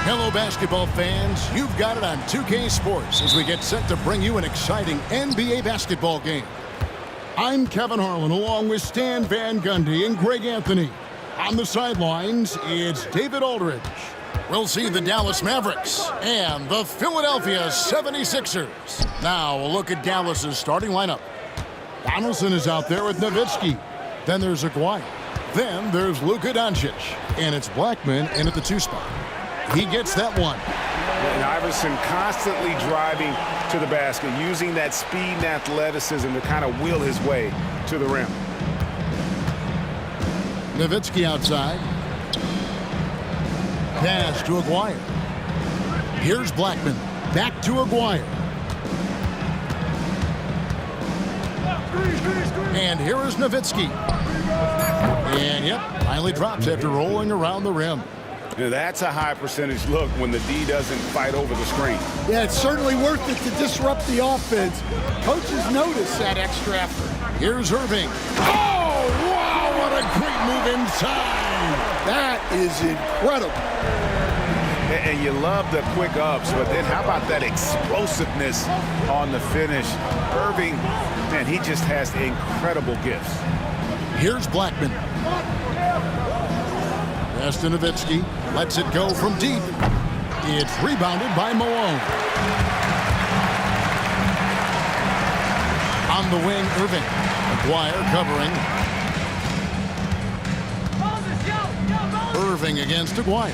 Hello, basketball fans. You've got it on 2K Sports as we get set to bring you an exciting NBA basketball game. I'm Kevin Harlan along with Stan Van Gundy and Greg Anthony. On the sidelines, it's David Aldridge. We'll see the Dallas Mavericks and the Philadelphia 76ers. Now, a look at Dallas's starting lineup. Donaldson is out there with Nowitzki. Then there's Aguirre. Then there's Luka Doncic. And it's Blackman in at the 2 spot. He gets that one. And Iverson constantly driving to the basket, using that speed and athleticism to kind of wheel his way to the rim. Nowitzki outside. Pass to Aguirre. Here's Blackman. Back to Aguirre. And here is Nowitzki. And yep, finally drops after rolling around the rim. Now that's a high percentage look when the D doesn't fight over the screen. Yeah, it's certainly worth it to disrupt the offense. Coaches notice that extra effort. Here's Irving. Oh, wow, what a great move inside. That is incredible. And you love the quick ups, but then how about that explosiveness on the finish? Irving, man, he just has incredible gifts. Here's Blackman. Pass to Nowitzki. Lets it go from deep. It's rebounded by Malone. On the wing, Irving. Aguirre covering. Irving against Aguirre.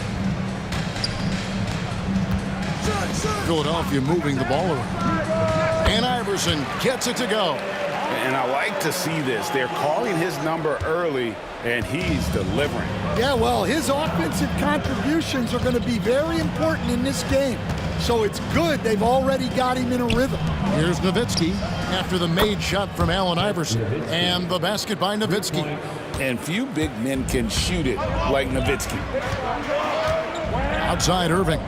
Philadelphia moving the ball around. And Iverson gets it to go. And I like to see this. They're calling his number early, and he's delivering. Yeah, well, his offensive contributions are going to be very important in this game. So it's good they've already got him in a rhythm. Here's Nowitzki after the made shot from Allen Iverson. And the basket by Nowitzki. And few big men can shoot it like Nowitzki. Outside Irving.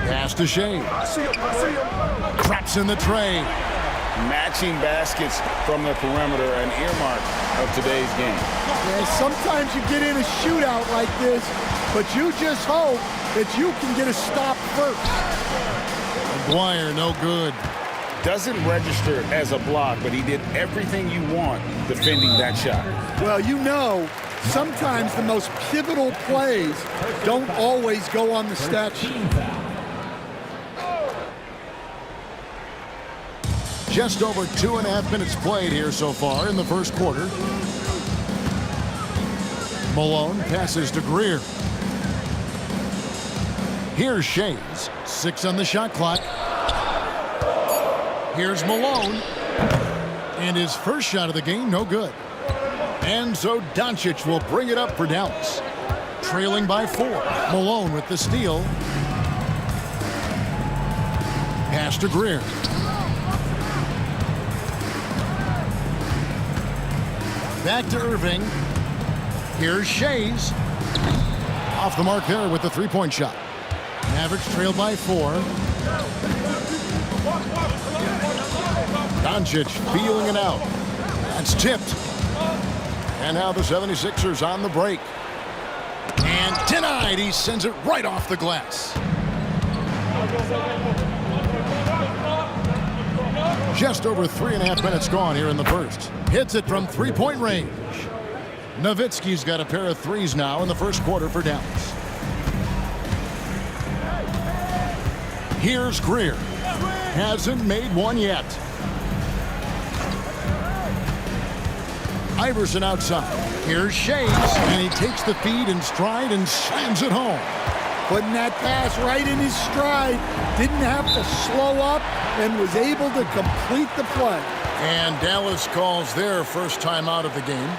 Pass to Shea. Traps in the tray. Matching baskets from the perimeter, an earmark of today's game. Yeah, sometimes you get in a shootout like this, but you just hope that you can get a stop first. Aguirre, no good. Doesn't register as a block, but he did everything you want defending that shot. Well, you know, sometimes the most pivotal plays don't always go on the stat sheet. Just over 2.5 minutes played here so far in the first quarter. Malone passes to Greer. Here's Shays. 6 on the shot clock. Here's Malone. And his first shot of the game, no good. And so Doncic will bring it up for Dallas. Trailing by 4. Malone with the steal. Pass to Greer. Back to Irving. Here's Shays. Off the mark there with the 3-point shot. Mavericks trailed by 4. Doncic feeling it out. That's tipped. And now the 76ers on the break. And denied. He sends it right off the glass. Just over 3.5 minutes gone here in the first. Hits it from 3-point range. Nowitzki's got a pair of threes now in the first quarter for Dallas. Here's Greer. Hasn't made one yet. Iverson outside. Here's Shays. And he takes the feed in stride and slams it home. Putting that pass right in his stride. Didn't have to slow up and was able to complete the play. And Dallas calls their first time out of the game.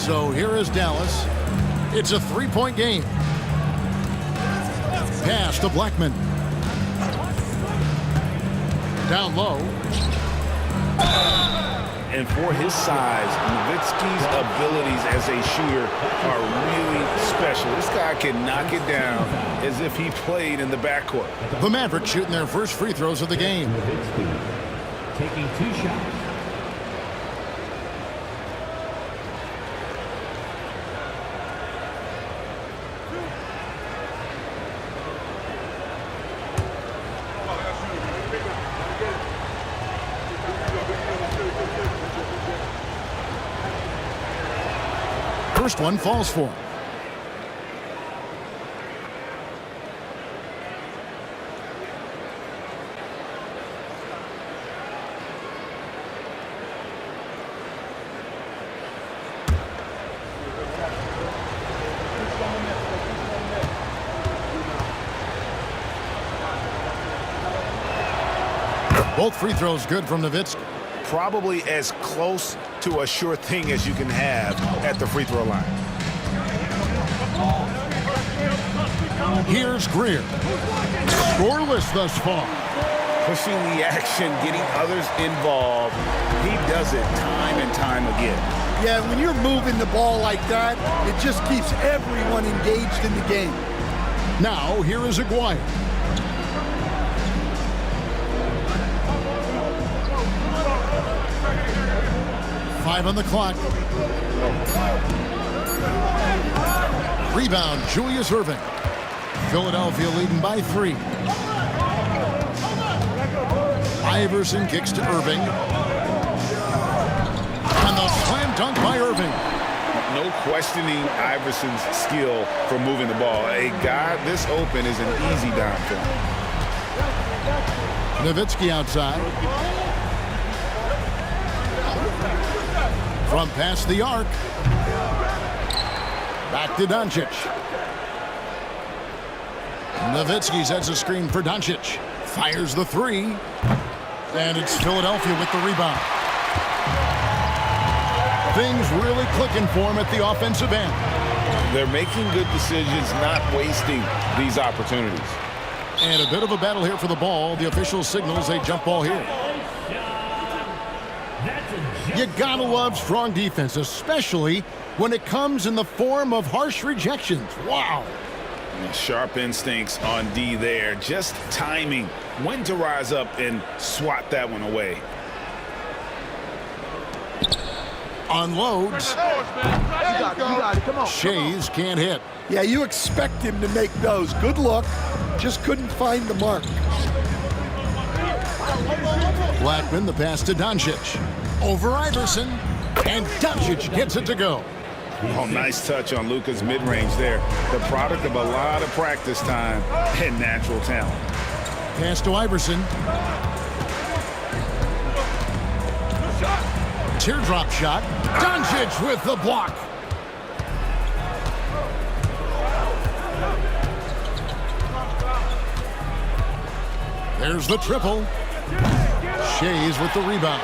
So here is Dallas. It's a three-point game. Pass to Blackman. Down low. And for his size, Nowitzki's abilities as a shooter are really special. This guy can knock it down as if he played in the backcourt. The Mavericks shooting their first free throws of the game. Nowitzki taking 2 shots. First one falls for him. Both free throws good from Nowitzki. Probably as close to a sure thing as you can have at the free throw line. Here's Greer. Scoreless thus far. Pushing the action, getting others involved. He does it time and time again. Yeah, when you're moving the ball like that, it just keeps everyone engaged in the game. Now, here is Aguirre. Five on the clock. Rebound, Julius Erving. Philadelphia leading by 3. Iverson kicks to Irving. And the slam dunk by Irving. No questioning Iverson's skill for moving the ball. A guy this open is an easy dime for him. Nowitzki outside. From past the arc. Back to Doncic. Nowitzki sets a screen for Doncic. Fires the 3. And it's Philadelphia with the rebound. Things really clicking for him at the offensive end. They're making good decisions, not wasting these opportunities. And a bit of a battle here for the ball. The official signals a jump ball here. You gotta love strong defense, especially when it comes in the form of harsh rejections. Wow. Sharp instincts on D there. Just timing when to rise up and swat that one away. Unloads. Shays can't hit. Yeah, you expect him to make those. Good luck. Just couldn't find the mark. Blackman, the pass to Doncic. Over Iverson. And Doncic gets it to go. Oh, nice touch on Luka's mid-range there. The product of a lot of practice time and natural talent. Pass to Iverson. Teardrop shot. Doncic with the block. There's the triple. Shays with the rebound.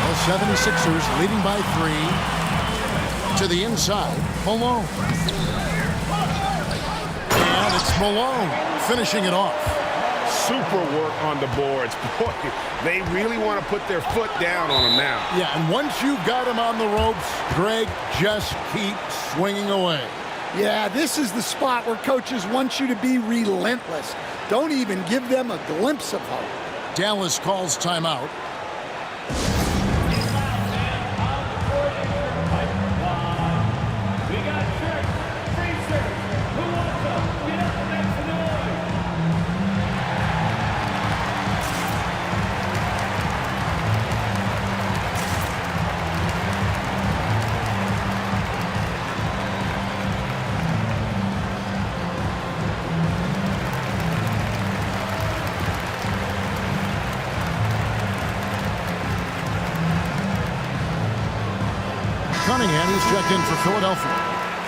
The 76ers leading by 3. To the inside, Malone. And it's Malone finishing it off. Super work on the boards. Boy, they really want to put their foot down on him now. Yeah, and once you've got him on the ropes, Greg, just keep swinging away. Yeah, this is the spot where coaches want you to be relentless. Don't even give them a glimpse of hope. Dallas calls timeout. Cunningham is checked in for Philadelphia.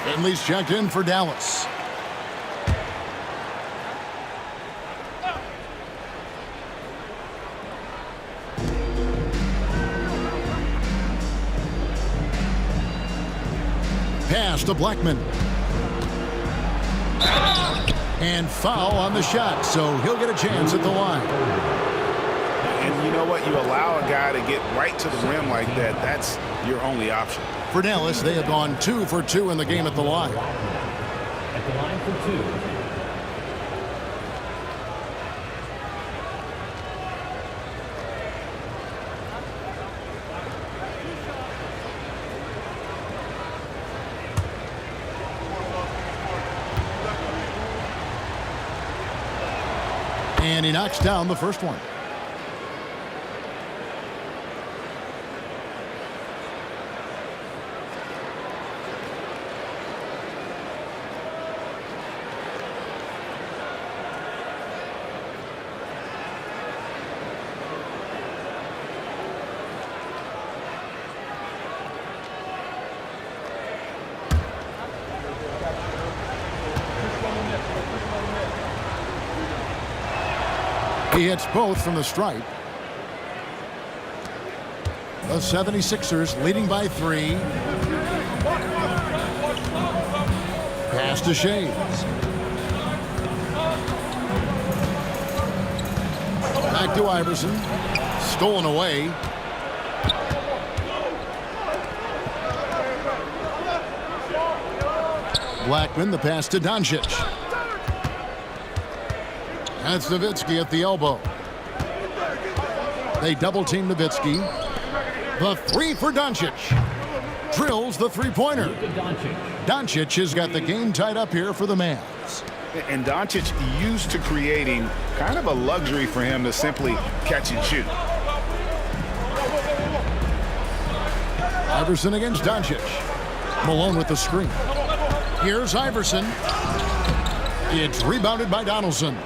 Finley's checked in for Dallas. pass to Blackman. And foul on the shot, so he'll get a chance at the line. And you know what? You allow a guy to get right to the rim like that. That's your only option. For Dallas, they have gone 2 for 2 in the game at the line. At the line for 2. And he knocks down the first one. He hits both from the stripe. The 76ers leading by 3. Pass to Shades. Back to Iverson. Stolen away. Blackman, the pass to Doncic. That's Nowitzki at the elbow. They double-team Nowitzki. The 3 for Doncic. Drills the three-pointer. Doncic has got the game tied up here for the Mavs. And Doncic used to creating kind of a luxury for him to simply catch and shoot. Iverson against Doncic. Malone with the screen. Here's Iverson. It's rebounded by Donaldson.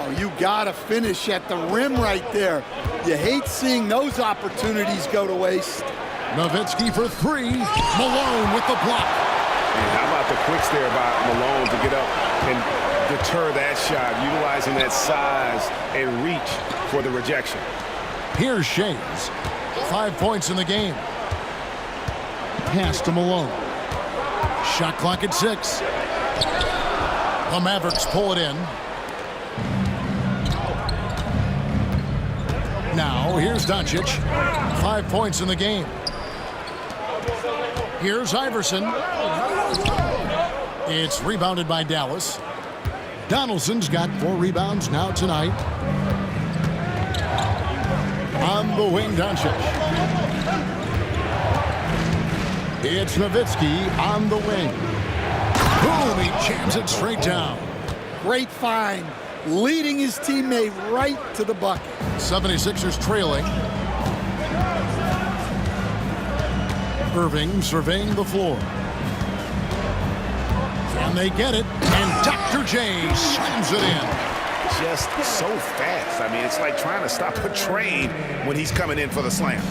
Oh, you gotta finish at the rim right there. You hate seeing those opportunities go to waste. Nowitzki for 3. Malone with the block. And how about the quicks there by Malone to get up and deter that shot, utilizing that size and reach for the rejection. Here's Shades. 5 points in the game. Pass to Malone. Shot clock at 6. The Mavericks pull it in. Now, here's Doncic. 5 points in the game. Here's Iverson. It's rebounded by Dallas. Donaldson's got 4 rebounds now tonight. On the wing, Doncic. It's Nowitzki on the wing. Boom, he jams it straight down. Great find. Leading his teammate right to the bucket. 76ers trailing. Irving surveying the floor. And they get it. And Dr. J slams it in. Just so fast. I mean, it's like trying to stop a train when he's coming in for the slam.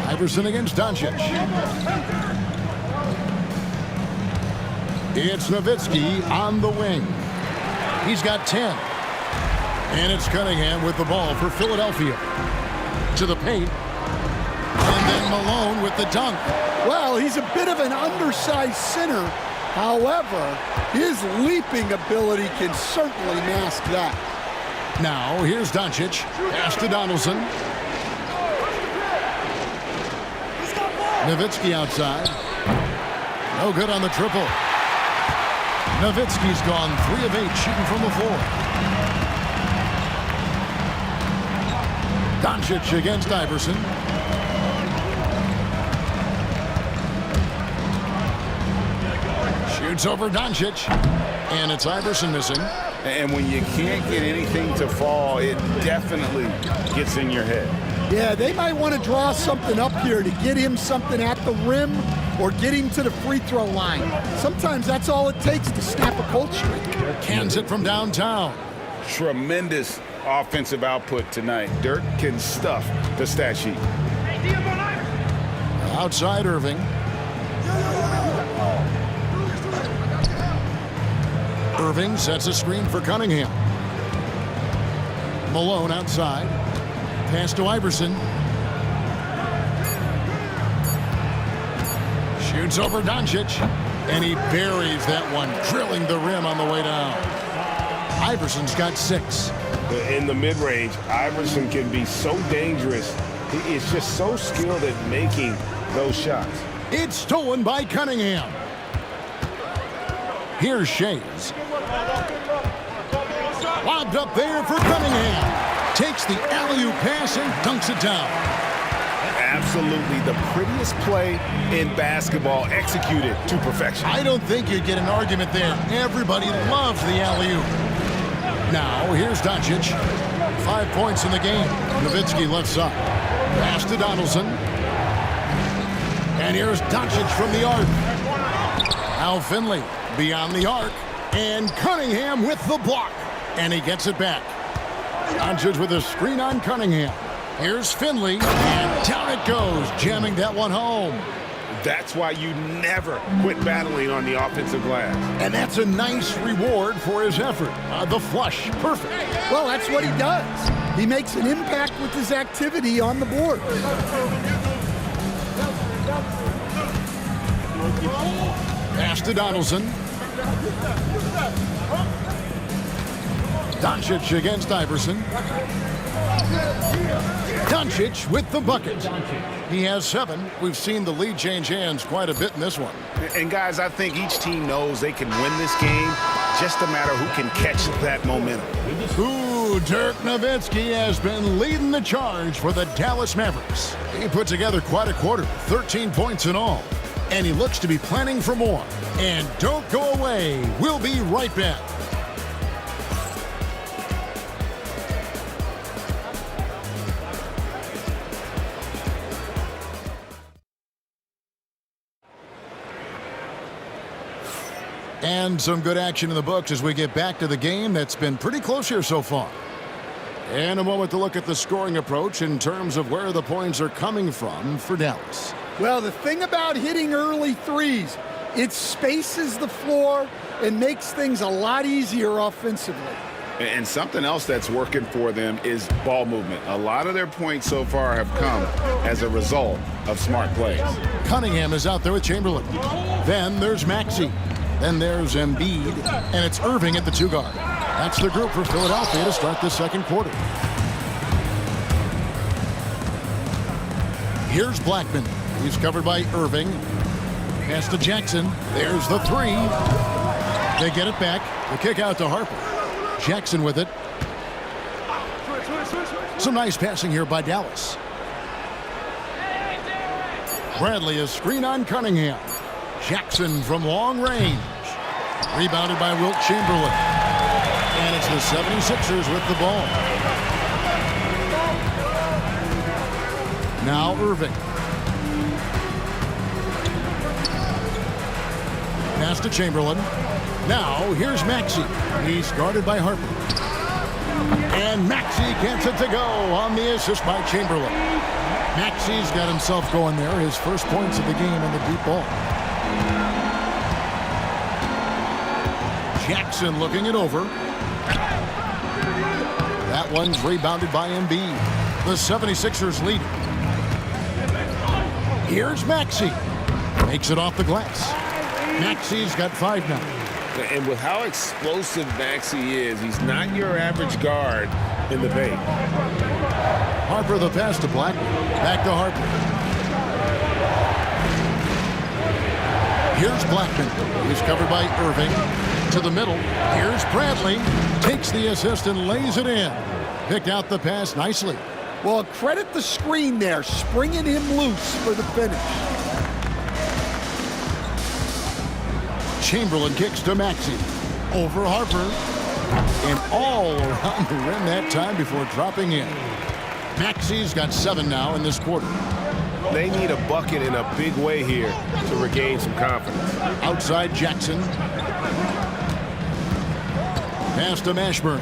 Iverson against Doncic. It's Nowitzki on the wing. He's got 10. And it's Cunningham with the ball for Philadelphia. To the paint. And then Malone with the dunk. Well, he's a bit of an undersized center. However, his leaping ability can certainly mask that. Now, here's Doncic. Pass to Donaldson. Nowitzki outside. No good on the triple. Nowitzki's gone 3 of 8 shooting from the floor. Doncic against Iverson. Shoots over Doncic. And it's Iverson missing. And when you can't get anything to fall, it definitely gets in your head. Yeah, they might want to draw something up here to get him something at the rim or get him to the free throw line. Sometimes that's all it takes to snap a cold streak. Cans it from downtown. Tremendous offensive output tonight. Dirk can stuff the stat sheet. Outside Irving. Irving sets a screen for Cunningham. Malone outside. Pass to Iverson. Shoots over Doncic, and he buries that one, drilling the rim on the way down. Iverson's got 6. In the mid-range, Iverson can be so dangerous. He is just so skilled at making those shots. It's stolen by Cunningham. Here's Shays. Lobbed up there for Cunningham. Takes the alley-oop pass and dunks it down. Absolutely the prettiest play in basketball, executed to perfection. I don't think you'd get an argument there. Everybody loves the alley-oop. Now, here's Doncic. 5 points in the game. Nowitzki left side. Pass to Donaldson. And here's Doncic from the arc. Now Finley beyond the arc. And Cunningham with the block. And he gets it back. Doncic with a screen on Cunningham. Here's Finley. And down it goes, jamming that one home. That's why you never quit battling on the offensive glass. And that's a nice reward for his effort. The flush, perfect. Well, that's what he does. He makes an impact with his activity on the board. Pass to Donaldson. Doncic against Iverson. Doncic with the bucket. He has 7. We've seen the lead change hands quite a bit in this one. And guys, I think each team knows they can win this game. Just a matter who can catch that momentum. Ooh, Dirk Nowitzki has been leading the charge for the Dallas Mavericks. He put together quite a quarter, 13 points in all. And he looks to be planning for more. And don't go away. We'll be right back. And some good action in the books as we get back to the game that's been pretty close here so far. And a moment to look at the scoring approach in terms of where the points are coming from for Dallas. Well, the thing about hitting early threes, it spaces the floor and makes things a lot easier offensively. And something else that's working for them is ball movement. A lot of their points so far have come as a result of smart plays. Cunningham is out there with Chamberlain. Then there's Maxey. Then there's Embiid, and it's Irving at the 2 guard. That's the group for Philadelphia to start the second quarter. Here's Blackman. He's covered by Irving. Pass to Jackson. There's the 3. They get it back. The kick out to Harper. Jackson with it. Some nice passing here by Dallas. Bradley, a screen on Cunningham. Jackson from long range. Rebounded by Wilt Chamberlain. And it's the 76ers with the ball. Now Irving. Pass to Chamberlain. Now here's Maxey. He's guarded by Harper. And Maxey gets it to go on the assist by Chamberlain. Maxey's got himself going there. His first points of the game on the deep ball. Jackson looking it over. That one's rebounded by Embiid. The 76ers lead. Here's Maxey. Makes it off the glass. Maxey's got 5 now. And with how explosive Maxey is, he's not your average guard in the paint. Harper the pass to Blackman. Back to Harper. Here's Blackman. He's covered by Irving. To the middle. Here's Bradley. Takes the assist and lays it in. Picked out the pass nicely. Well, credit the screen there, springing him loose for the finish. Chamberlain kicks to Maxey. Over Harper. And all around the rim that time before dropping in. Maxey's got 7 now in this quarter. They need a bucket in a big way here to regain some confidence. Outside Jackson. Pass to Mashburn.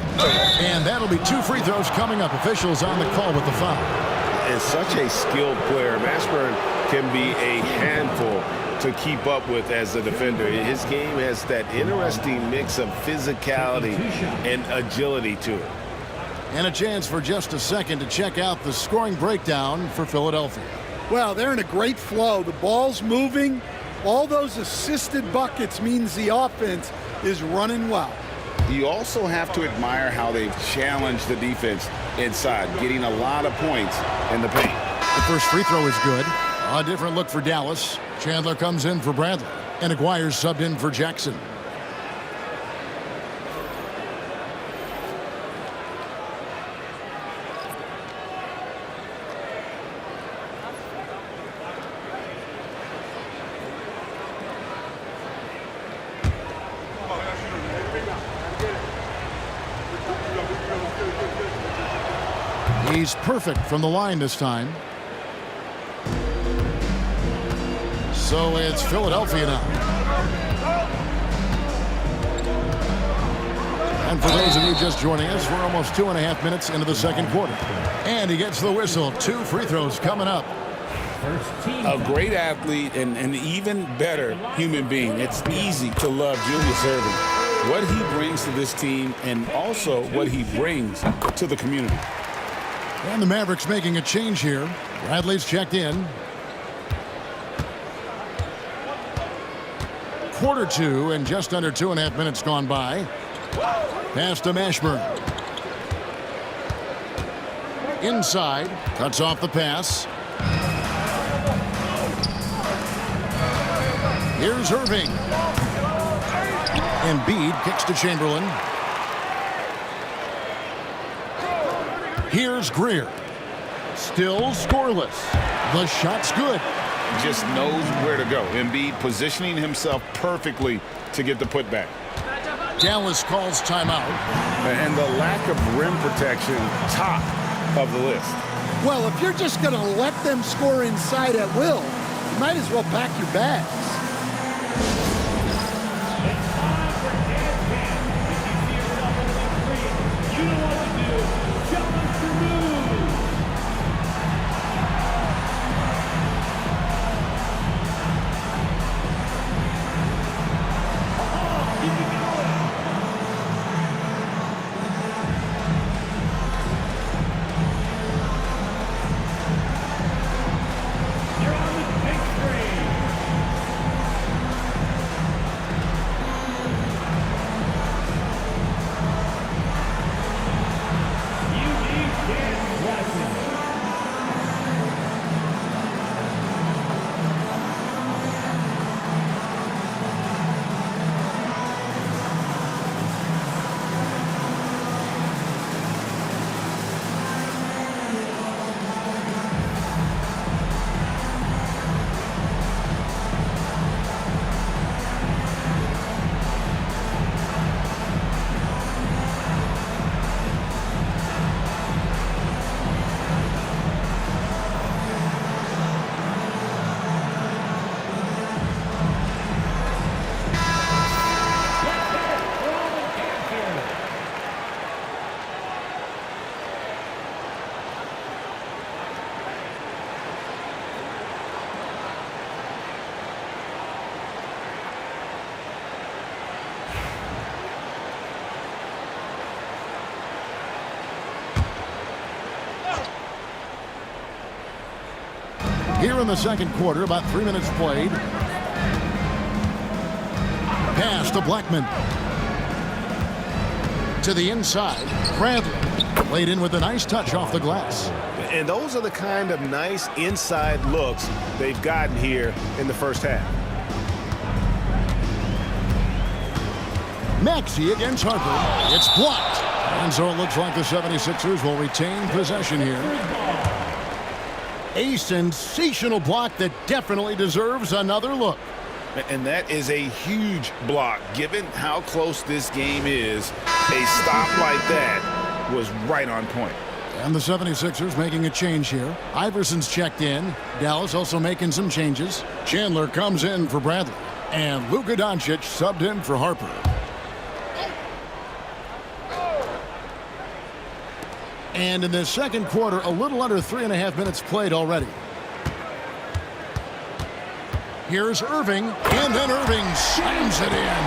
And that'll be 2 free throws coming up. Officials on the call with the foul. And such a skilled player. Mashburn can be a handful to keep up with as a defender. His game has that interesting mix of physicality and agility to it. And a chance for just a second to check out the scoring breakdown for Philadelphia. Well, they're in a great flow. The ball's moving. All those assisted buckets means the offense is running well. You also have to admire how they've challenged the defense inside, getting a lot of points in the paint. The first free throw is good. A different look for Dallas. Chandler comes in for Bradley, and Aguirre's subbed in for Jackson. He's perfect from the line this time. So it's Philadelphia now. And for those of you just joining us, we're almost 2.5 minutes into the second quarter. And he gets the whistle. 2 free throws coming up. A great athlete and an even better human being. It's easy to love Julius Erving. What he brings to this team and also what he brings to the community. And the Mavericks making a change here. Bradley's checked in. Quarter 2 and just under 2.5 minutes gone by. Pass to Mashburn. Inside. Cuts off the pass. Here's Irving. Embiid kicks to Chamberlain. Here's Greer. Still scoreless. The shot's good. Just knows where to go. Embiid positioning himself perfectly to get the putback. Dallas calls timeout. And the lack of rim protection, top of the list. Well, if you're just going to let them score inside at will, you might as well pack your bags. Here in the second quarter, about 3 minutes played. Pass to Blackman. To the inside, Bradley. Laid in with a nice touch off the glass. And those are the kind of nice inside looks they've gotten here in the first half. Maxey against Harper. It's blocked. And so it looks like the 76ers will retain possession here. A sensational block that definitely deserves another look. And that is a huge block. Given how close this game is, a stop like that was right on point. And the 76ers making a change here. Iverson's checked in. Dallas also making some changes. Chandler comes in for Bradley. And Luka Doncic subbed in for Harper. And in the second quarter, a little under 3.5 minutes played already. Here's Irving, and then Irving slams it in.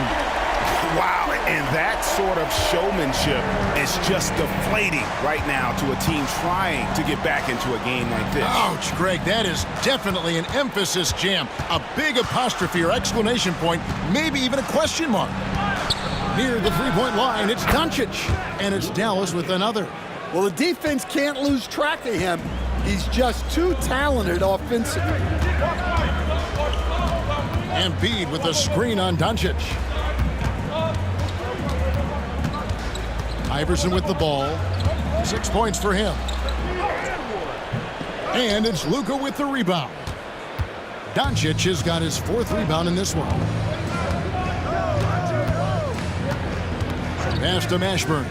Wow, and that sort of showmanship is just deflating right now to a team trying to get back into a game like this. Ouch, Greg, that is definitely an emphasis jam. A big apostrophe or exclamation point, maybe even a question mark. Near the three-point line, it's Doncic, and it's Dallas with another. Well, the defense can't lose track of him. He's just too talented offensively. Embiid with the screen on Doncic. Iverson with the ball. 6 points for him. And it's Luka with the rebound. Doncic has got his 4th rebound in this one. Pass to Mashburn.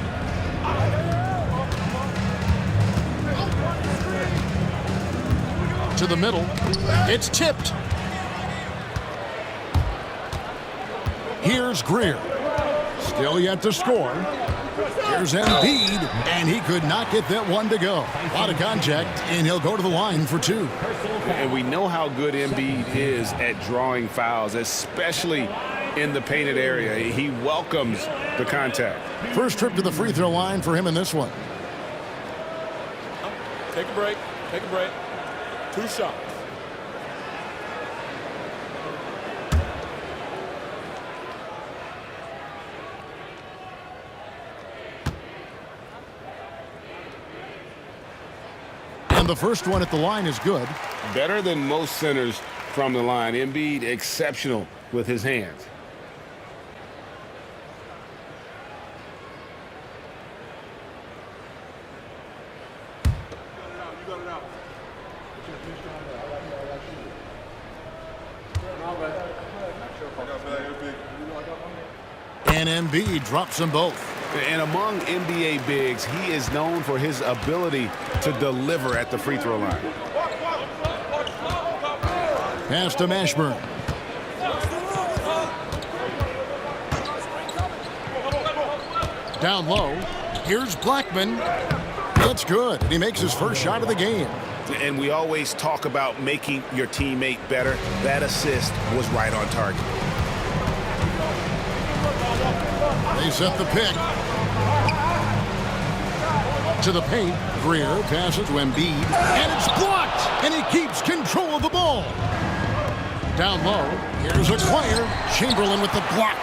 To the middle. It's tipped. Here's Greer. Still yet to score. Here's Embiid, and he could not get that one to go. A lot of contact, and he'll go to the line for 2. And we know how good Embiid is at drawing fouls, especially in the painted area. He welcomes the contact. First trip to the free throw line for him in this one. Take a break. Take a break. 2 shots. And the first one at the line is good. Better than most centers from the line. Embiid exceptional with his hands. And Embiid drops them both. And among NBA bigs, he is known for his ability to deliver at the free throw line. Pass to Mashburn. Down low. Here's Blackman. That's good. And he makes his first shot of the game. And we always talk about making your teammate better. That assist was right on target. They set the pick. To the paint. Greer passes to Embiid. And it's blocked. And he keeps control of the ball. Down low. Here's Acquire. Chamberlain with the block.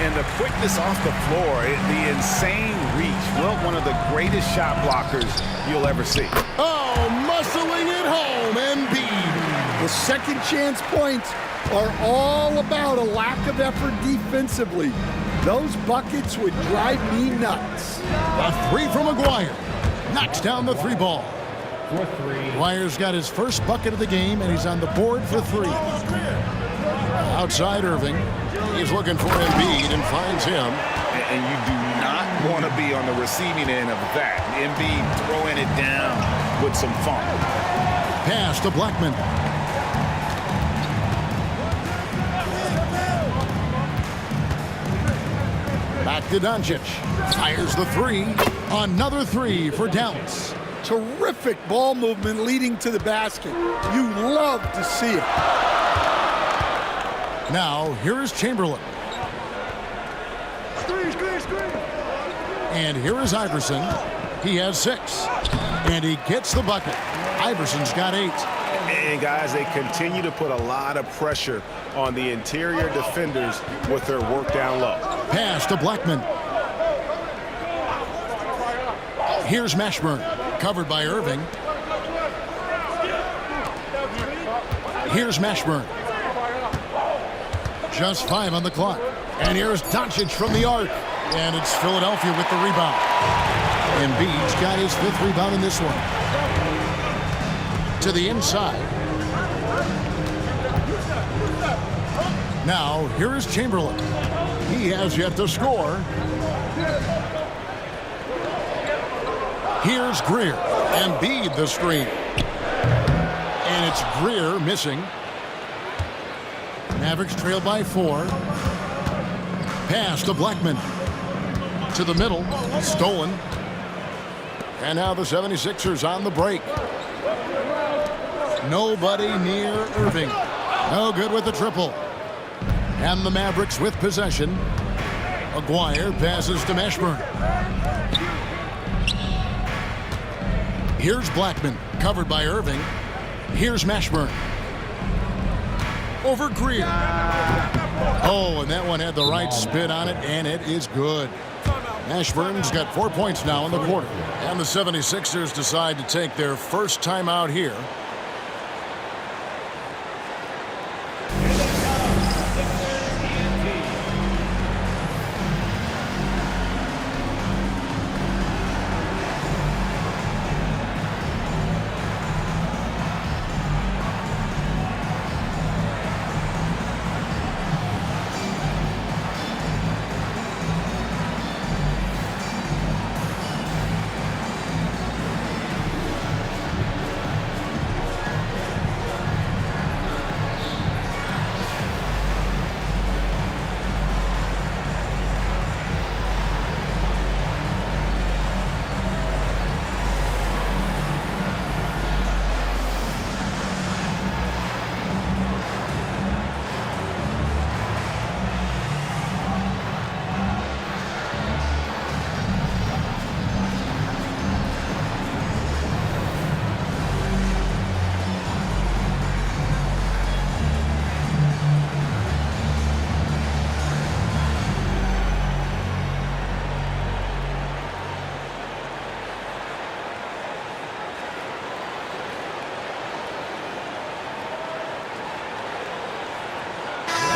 And the quickness off the floor, the insane reach. Well, one of the greatest shot blockers you'll ever see. Oh, muscling it home. Embiid. The second chance points are all about a lack of effort defensively. Those buckets would drive me nuts. A 3 from Aguirre. Knocks down the 3 ball. For 3. Aguirre's got his first bucket of the game, and he's on the board for 3. Outside Irving. He's looking for Embiid and finds him. And you do not want to be on the receiving end of that. Embiid throwing it down with some funk. Pass to Blackman. Back to Doncic. Fires the 3. Another 3 for Dallas. Terrific ball movement leading to the basket. You love to see it. Now, here is Chamberlain. And here is Iverson. He has 6. And he gets the bucket. Iverson's got 8. And guys, they continue to put a lot of pressure on the interior defenders with their work down low. Pass to Blackman. Here's Mashburn. Covered by Irving. Here's Mashburn. Just 5 on the clock. And here's Doncic from the arc. And it's Philadelphia with the rebound. Embiid's got his 5th rebound in this one. To the inside. Now, here is Chamberlain. He has yet to score. Here's Greer. Embiid the screen. And it's Greer missing. Mavericks trail by 4. Pass to Blackman. To the middle. Stolen. And now the 76ers on the break. Nobody near Irving. No good with the triple. And the Mavericks with possession. Aguirre passes to Mashburn. Here's Blackman, covered by Irving. Here's Mashburn. Over Greer. Oh, and that one had the right spin on it, and it is good. Mashburn's got 4 points now in the quarter. And the 76ers decide to take their first time out here.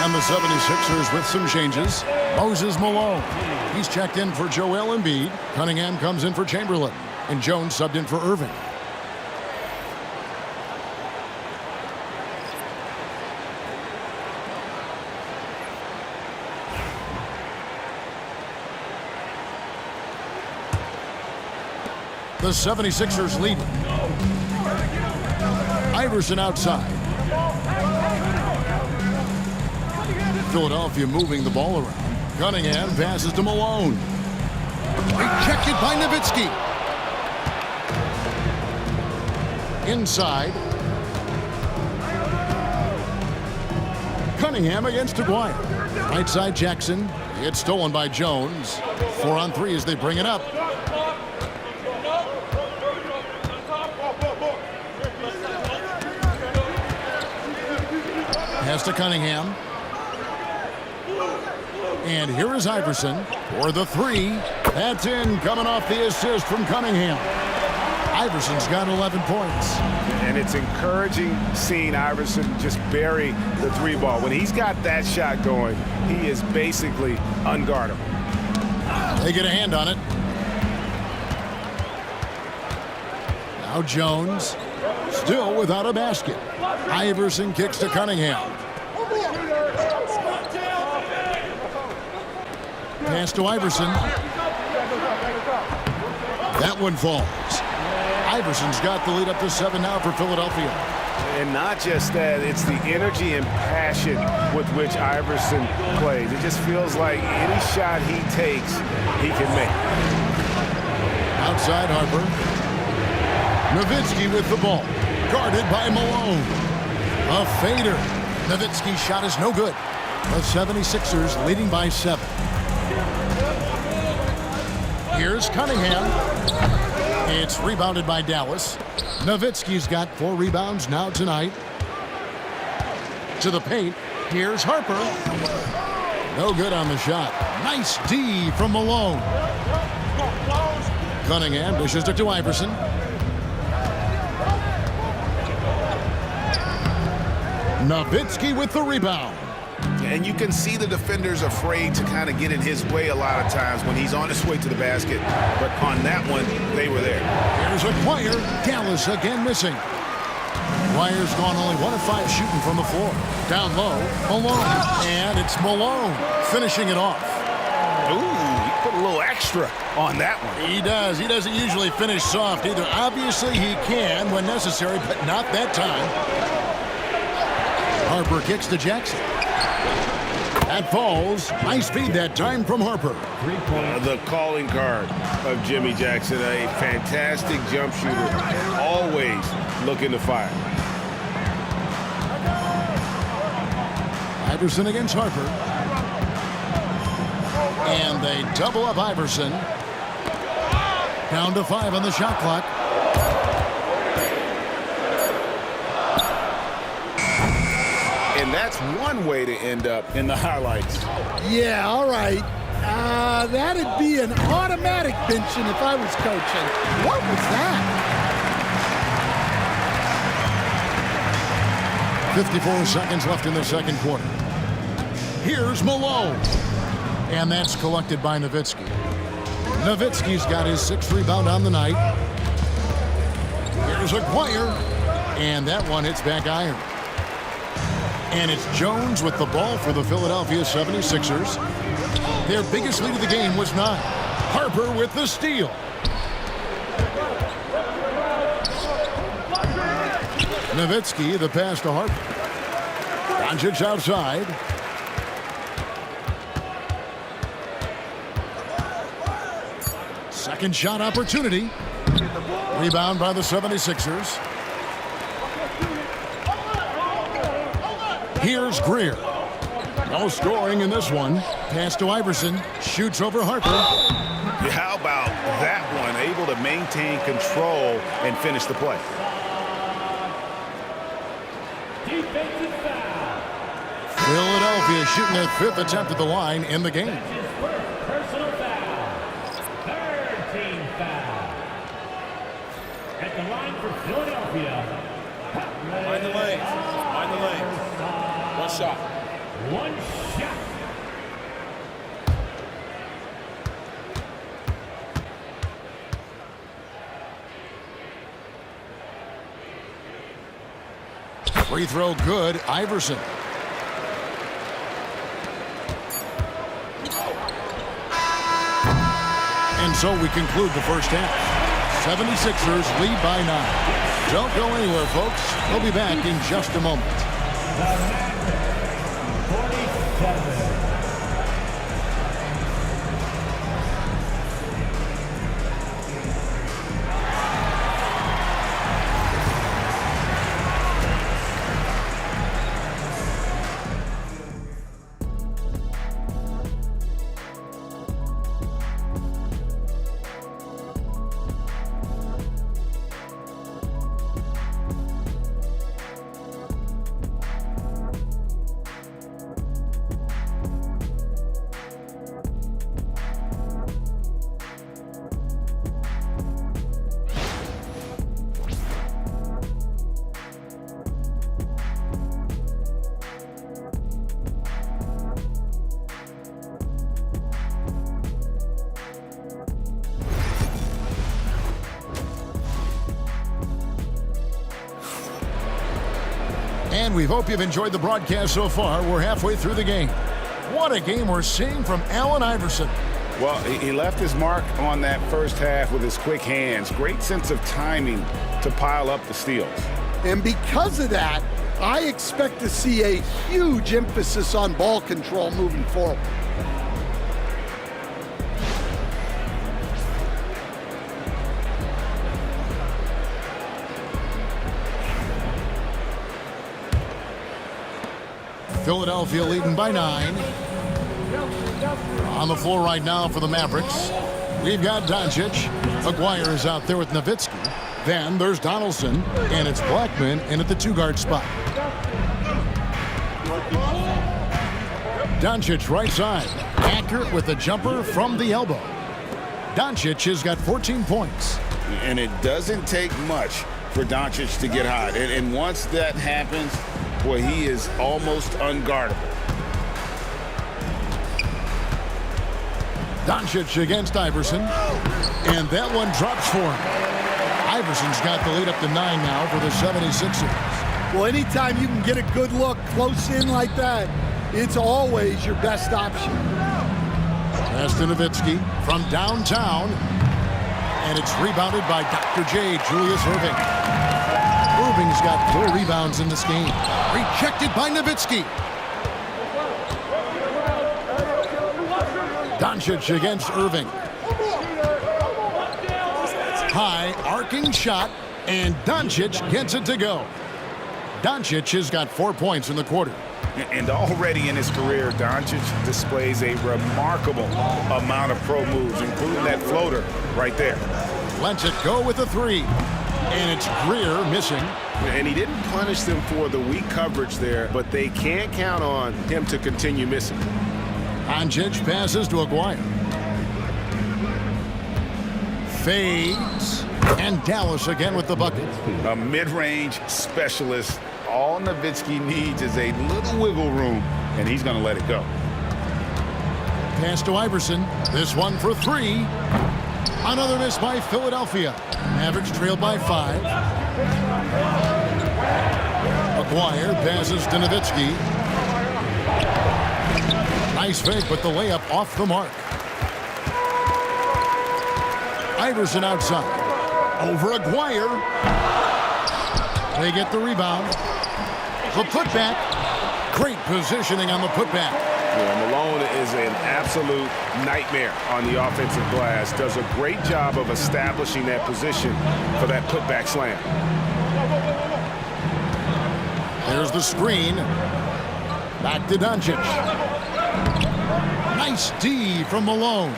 And the 76ers with some changes. Moses Malone. He's checked in for Joel Embiid. Cunningham comes in for Chamberlain. And Jones subbed in for Irving. The 76ers leading. Iverson outside. Philadelphia moving the ball around. Cunningham passes to Malone. Rejected by Nowitzki. Inside. Cunningham against Aguirre. Right side Jackson. It's stolen by Jones. 4 on 3 as they bring it up. Pass to Cunningham. And here is Iverson for the 3. That's in, coming off the assist from Cunningham. Iverson's got 11 points. And it's encouraging seeing Iverson just bury the 3 ball. When he's got that shot going, he is basically unguardable. They get a hand on it. Now Jones, still without a basket. Iverson kicks to Cunningham. Pass to Iverson. That one falls. Iverson's got the lead up to 7 now for Philadelphia. And not just that, it's the energy and passion with which Iverson plays. It just feels like any shot he takes, he can make. Outside Harper. Nowitzki with the ball. Guarded by Malone. A fader. Nowitzki's shot is no good. The 76ers leading by 7. Here's Cunningham. It's rebounded by Dallas. Nowitzki's got 4 rebounds now tonight. To the paint. Here's Harper. No good on the shot. Nice D from Malone. Cunningham dishes it to Iverson. Nowitzki with the rebound. And you can see the defenders afraid to kind of get in his way a lot of times when he's on his way to the basket. But on that one, they were there. Here's Aguirre. Dallas again missing. Aguirre's gone only 1 of 5 shooting from the floor. Down low, Malone. And it's Malone finishing it off. Ooh, he put a little extra on that one. He does. He doesn't usually finish soft either. Obviously, he can when necessary, but not that time. Harper kicks to Jackson. That falls. Nice feed that time from Harper. The calling card of Jimmy Jackson, a fantastic jump shooter, always looking to fire. Iverson against Harper. And they double up Iverson. Down to 5 on the shot clock. And that's one way to end up in the highlights. Yeah, all right. That'd be an automatic benching if I was coaching. What was that? 54 seconds left in the second quarter. Here's Malone. And that's collected by Nowitzki. Nowitzki's got his 6th rebound on the night. Here's Aguirre. And that one hits back iron. And it's Jones with the ball for the Philadelphia 76ers. Their biggest lead of the game was 9. Harper with the steal. Nowitzki, the pass to Harper. Doncic outside. Second shot opportunity. Rebound by the 76ers. Here's Greer. No scoring in this one. Pass to Iverson. Shoots over Harper. How about that one? Able to maintain control and finish the play. Defensive foul. Philadelphia shooting their 5th attempt at the line in the game. That's his first personal foul. Third team foul. At the line for Philadelphia. Mind the lanes. Mind the lanes. One shot. One shot. Free throw good. Iverson. And so we conclude the first half. 76ers lead by 9. Don't go anywhere, folks. We'll be back in just a moment. The Mavericks, 47. And we hope you've enjoyed the broadcast so far. We're halfway through the game. What a game we're seeing from Allen Iverson. Well, he left his mark on that first half with his quick hands. Great sense of timing to pile up the steals. And because of that, I expect to see a huge emphasis on ball control moving forward. Philadelphia leading by 9. On the floor right now for the Mavericks, we've got Doncic. Aguirre is out there with Nowitzki. Then there's Donaldson, and it's Blackman in at the 2-guard spot. Doncic right side, accurate with the jumper from the elbow. Doncic has got 14 points. And it doesn't take much for Doncic to get hot. And once that happens, boy, he is almost unguardable. Doncic against Iverson, and that one drops for him. Iverson's got the lead up to 9 now for the 76ers. Well, anytime you can get a good look close in like that, it's always your best option. Pass to Nowitzki from downtown, and it's rebounded by Dr. J, Julius Erving. Irving's got 4 rebounds in this game. Rejected by Nowitzki. Doncic against Irving. High arcing shot, and Doncic gets it to go. Doncic has got 4 points in the quarter. And already in his career, Doncic displays a remarkable amount of pro moves, including that floater right there. Lets it go with the three. And it's Greer missing. And he didn't punish them for the weak coverage there, but they can't count on him to continue missing. Doncic passes to Aguirre. Fades. And Dallas again with the bucket. A mid-range specialist. All Nowitzki needs is a little wiggle room, and he's going to let it go. Pass to Iverson. This one for three. Another miss by Philadelphia. Mavericks trailed by 5. Aguirre passes to Nowitzki. Nice fake, but the layup off the mark. Iverson outside. Over Aguirre. They get the rebound. The putback. Great positioning on the putback. Yeah, Malone is an absolute nightmare on the offensive glass. Does a great job of establishing that position for that putback slam. There's the screen. Back to Doncic. Nice D from Malone.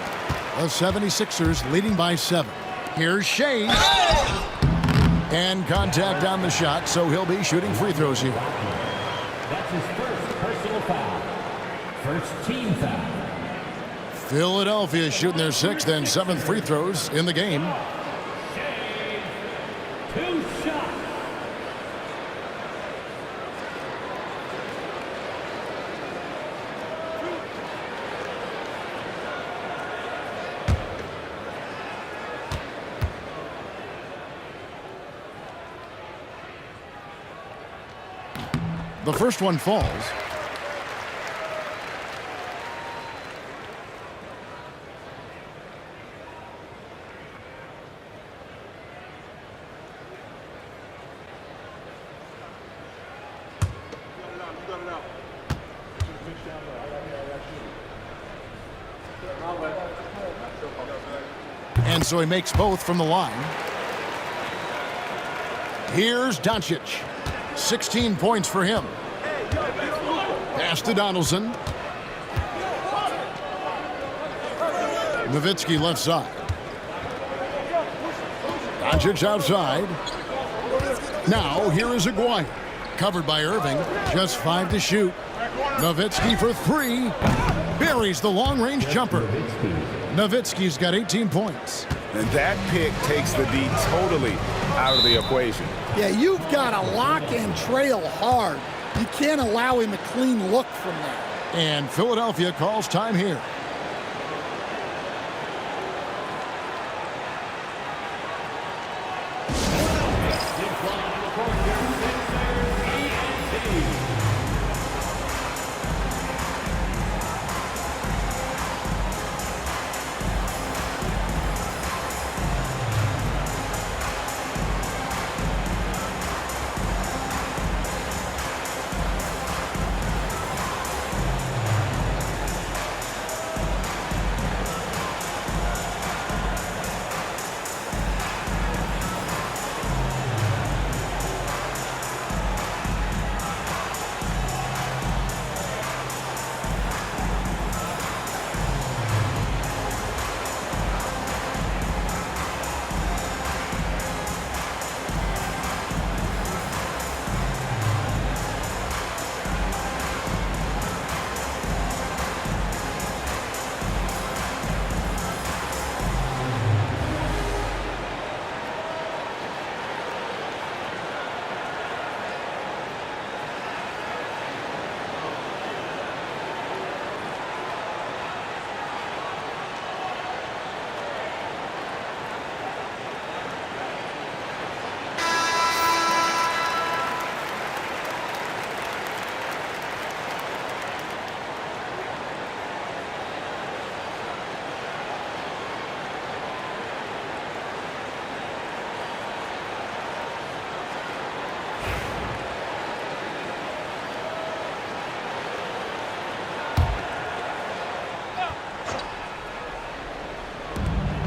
The 76ers leading by 7. Here's Shea. And contact on the shot, so he'll be shooting free throws here. That's his first personal foul. First team foul. Philadelphia shooting their 6th and 7th free throws in the game. Shea. 2 shots. The first one falls. And so he makes both from the line. Here's Doncic. 16 points for him. Pass to Donaldson. Nowitzki left side. Doncic outside. Now here is Aguirre. Covered by Irving. Just 5 to shoot. Nowitzki for 3. Buries the long-range jumper. Nowitzki's got 18 points. And that pick takes the D totally out of the equation. Yeah, you've got to lock and trail hard. You can't allow him a clean look from that. And Philadelphia calls time here.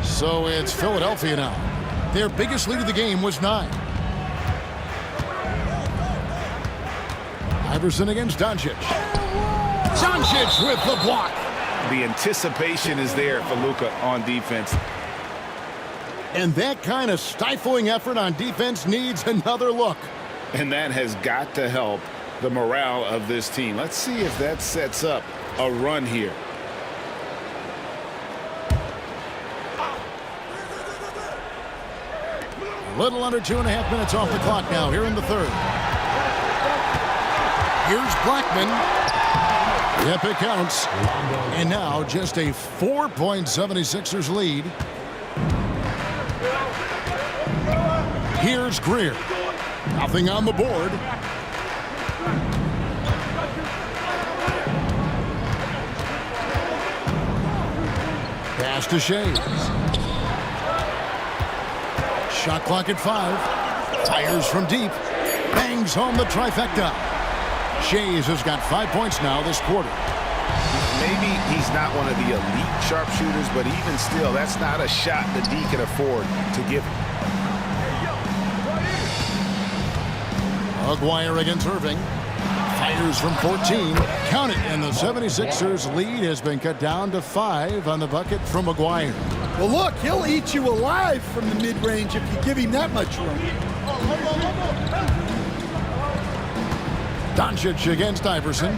So it's Philadelphia now. Their biggest lead of the game was 9. Iverson against Doncic. Doncic with the block. The anticipation is there for Luka on defense. And that kind of stifling effort on defense needs another look. And that has got to help the morale of this team. Let's see if that sets up a run here. A little under 2.5 minutes off the clock now here in the third. Here's Blackman. Yep, it counts. And now just a 4-point 76ers lead. Here's Greer. Nothing on the board. Pass to Shays. Shot clock at 5. Fires from deep. Bangs home the trifecta. Shays has got 5 points now this quarter. Maybe he's not one of the elite sharpshooters, but even still, that's not a shot that D can afford to give him. Aguirre against Irving. Fires from 14. Count it. And the 76ers lead has been cut down to 5 on the bucket from Aguirre. Well, look, he'll eat you alive from the mid-range if you give him that much room. Doncic against Iverson.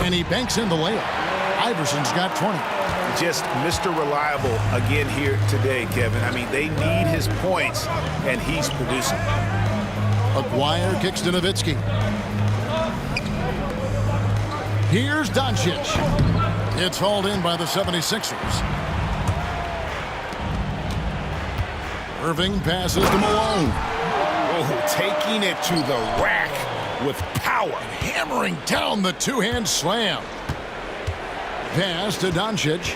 And he banks in the layup. Iverson's got 20. Just Mr. Reliable again here today, Kevin. I mean, they need his points, and he's producing. Aguirre kicks to Nowitzki. Here's Doncic. It's hauled in by the 76ers. Irving passes to Malone. Oh, taking it to the rack with power. Hammering down the two-hand slam. Pass to Doncic.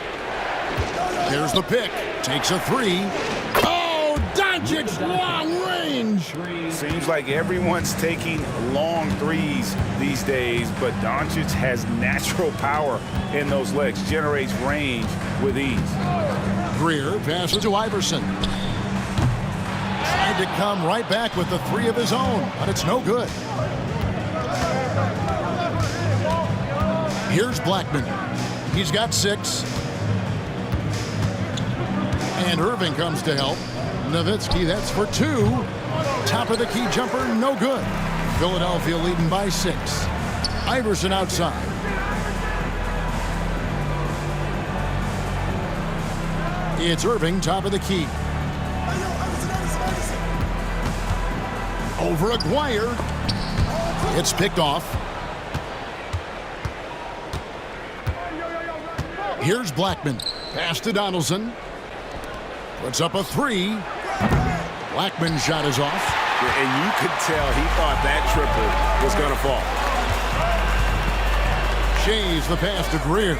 There's the pick. Takes a 3. Oh, Doncic long range. Seems like everyone's taking long threes these days, but Doncic has natural power in those legs, generates range with ease. Greer passes to Iverson. Tried to come right back with the 3 of his own, but it's no good. Here's Blackman. He's got 6. And Irving comes to help. Nowitzki, that's for 2. Top of the key jumper, no good. Philadelphia leading by 6. Iverson outside. It's Irving, top of the key. Over Aguirre. It's picked off. Here's Blackman. Pass to Donaldson. Puts up a 3. Blackman's shot is off. And you could tell he thought that triple was going to fall. Shays the pass to Greer.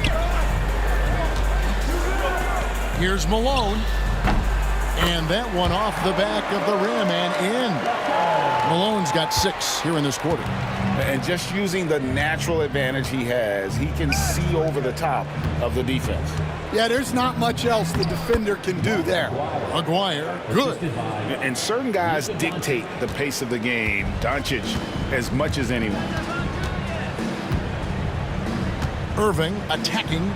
Here's Malone. And that one off the back of the rim and in. Malone's got 6 here in this quarter. And just using the natural advantage he has, he can see over the top of the defense. Yeah, there's not much else the defender can do there. Aguirre, good. And certain guys dictate the pace of the game. Doncic as much as anyone. Irving attacking.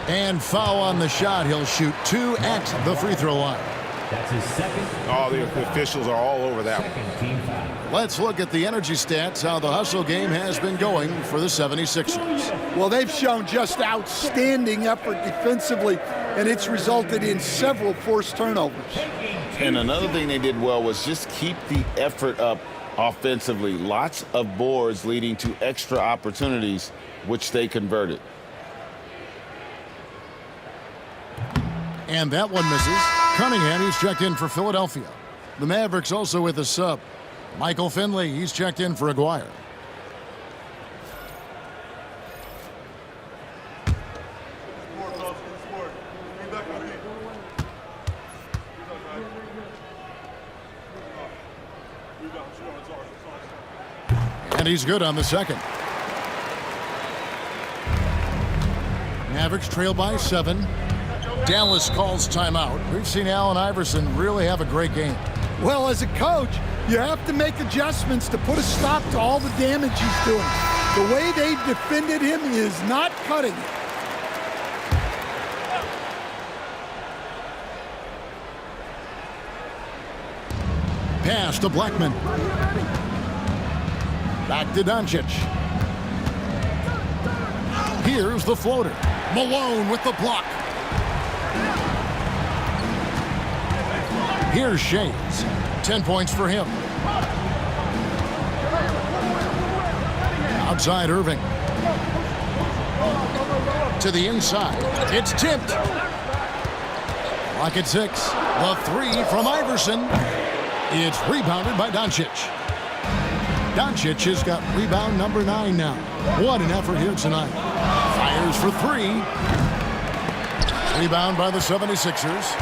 And foul on the shot. He'll shoot 2 at the free throw line. That's his second. Oh, the officials are all over that one. Second team foul. Let's look at the energy stats, how the hustle game has been going for the 76ers. Well, they've shown just outstanding effort defensively, and it's resulted in several forced turnovers. And another thing they did well was just keep the effort up offensively. Lots of boards leading to extra opportunities, which they converted. And that one misses. Cunningham, he's checked in for Philadelphia. The Mavericks also with a sub. Michael Finley, he's checked in for Aguirre. And he's good on the second. Mavericks trail by 7. Dallas calls timeout. We've seen Allen Iverson really have a great game. Well, as a coach, you have to make adjustments to put a stop to all the damage he's doing. The way they defended him is not cutting it. Pass to Blackman. Back to Doncic. Here's the floater. Malone with the block. Here's Shays. 10 points for him. Outside Irving. To the inside. It's tipped. Clock at 6. The three from Iverson. It's rebounded by Doncic. Doncic has got rebound number 9 now. What an effort here tonight. Fires for 3. Rebound by the 76ers.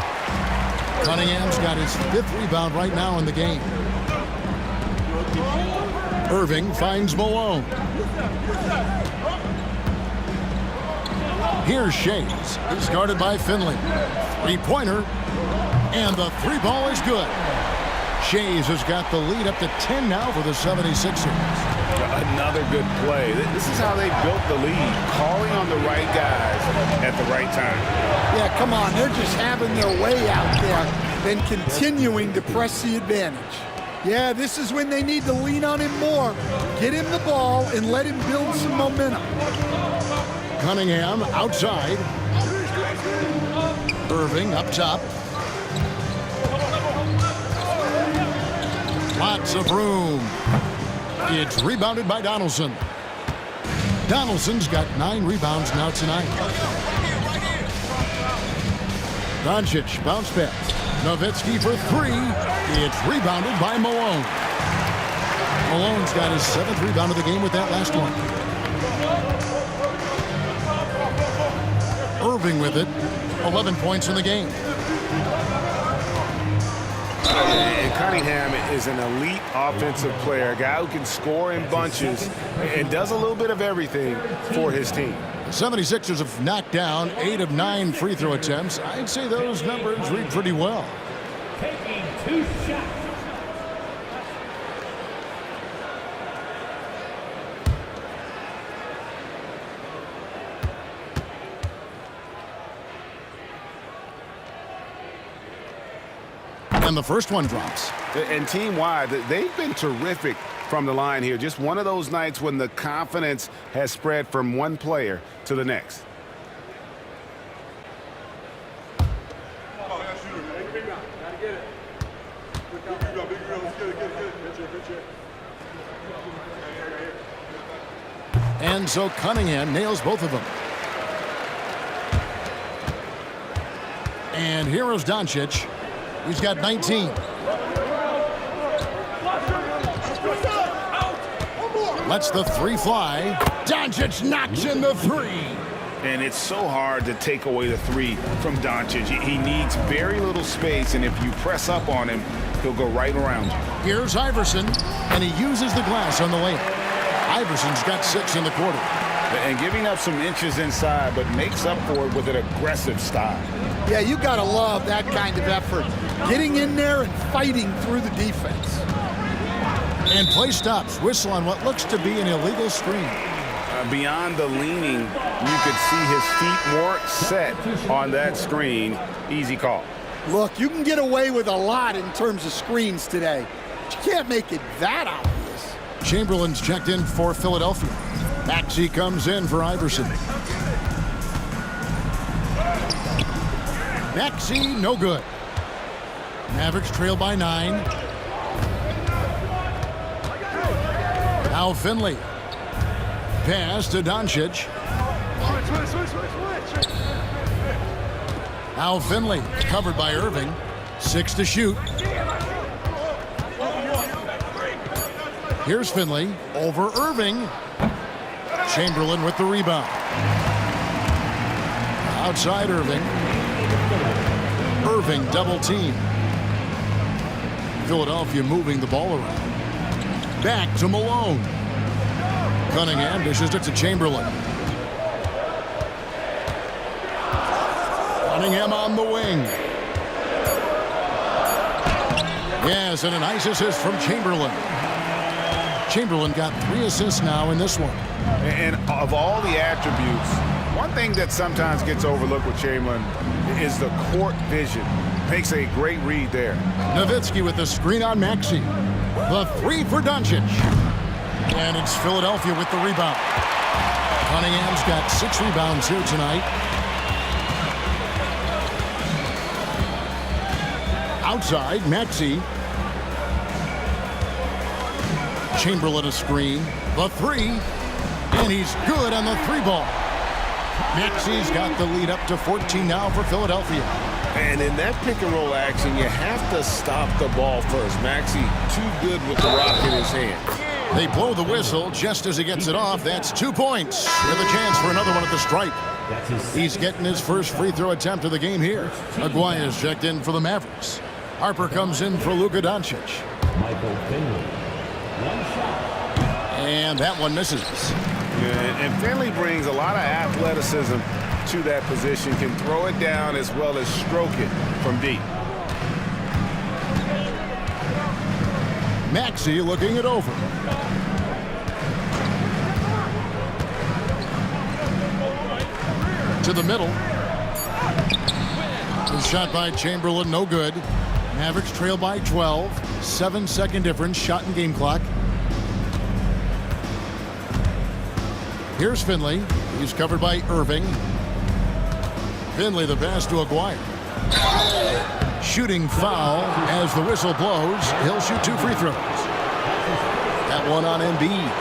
Cunningham's got his 5th rebound right now in the game. Irving finds Malone. Here's Shays. He's guarded by Finley. Three-pointer. And the 3 ball is good. Shays has got the lead up to 10 now for the 76ers. Another good play. This is how they built the lead, calling on the right guys at the right time. Yeah, come on. They're just having their way out there and continuing to press the advantage. Yeah, this is when they need to lean on him more. Get him the ball and let him build some momentum. Cunningham outside. Irving up top. Lots of room. It's rebounded by Donaldson. Donaldson's got 9 rebounds now tonight. Doncic bounce pass. Nowitzki for 3. It's rebounded by Malone. Malone's got his 7th rebound of the game with that last one. Irving with it. 11 points in the game. And Cunningham is an elite offensive player, a guy who can score in bunches and does a little bit of everything for his team. The 76ers have knocked down 8 of 9 free throw attempts. I'd say those numbers read pretty well. Taking 2 shots. And the first one drops. And team-wide, they've been terrific from the line here. Just one of those nights when the confidence has spread from one player to the next. And so Cunningham nails both of them. And here is Doncic. He's got 19. Lets the 3 fly. Doncic knocks in the 3. And it's so hard to take away the 3 from Doncic. He needs very little space, and if you press up on him, he'll go right around you. Here's Iverson, and he uses the glass on the layup. Iverson's got 6 in the quarter. And giving up some inches inside, but makes up for it with an aggressive style. Yeah, you got to love that kind of effort. Getting in there and fighting through the defense. And play stops. Whistle on what looks to be an illegal screen. Beyond the leaning, you could see his feet more set on that screen. Easy call. Look, you can get away with a lot in terms of screens today, but you can't make it that obvious. Chamberlain's checked in for Philadelphia. Maxey comes in for Iverson. Maxey, no good. Mavericks trail by 9. Now Finley. Pass to Doncic. Now Finley, covered by Irving. 6 to shoot. Here's Finley over Irving. Chamberlain with the rebound. Outside Irving. Irving double team. Philadelphia moving the ball around. Back to Malone. Cunningham dishes it to Chamberlain. Cunningham on the wing. Yes, and a nice assist from Chamberlain. Chamberlain got 3 assists now in this one. And of all the attributes, one thing that sometimes gets overlooked with Chamberlain is the court vision. Makes a great read there. Nowitzki with the screen on Maxey. The 3 for Doncic. And it's Philadelphia with the rebound. Cunningham's got 6 rebounds here tonight. Outside, Maxey. Chamberlain a screen. The 3. And he's good on the 3 ball. Maxey's got the lead up to 14 now for Philadelphia. And in that pick and roll action, you have to stop the ball first. Maxey too good with the rock in his hand. They blow the whistle just as he gets it off. That's 2 points with a chance for another one at the stripe. He's getting his first free throw attempt of the game here. Aguaya's checked in for the Mavericks. Harper comes in for Luka Doncic. Michael Finley. 1 shot. And that one misses. And Finley brings a lot of athleticism to that position, can throw it down as well as stroke it from deep. Maxey looking it over. To the middle. The shot by Chamberlain, no good. Mavericks trail by 12. 7-second difference, shot and game clock. Here's Finley. He's covered by Irving. Finley the pass to Aguaya. Shooting foul as the whistle blows. He'll shoot 2 free throws. That one on Embiid.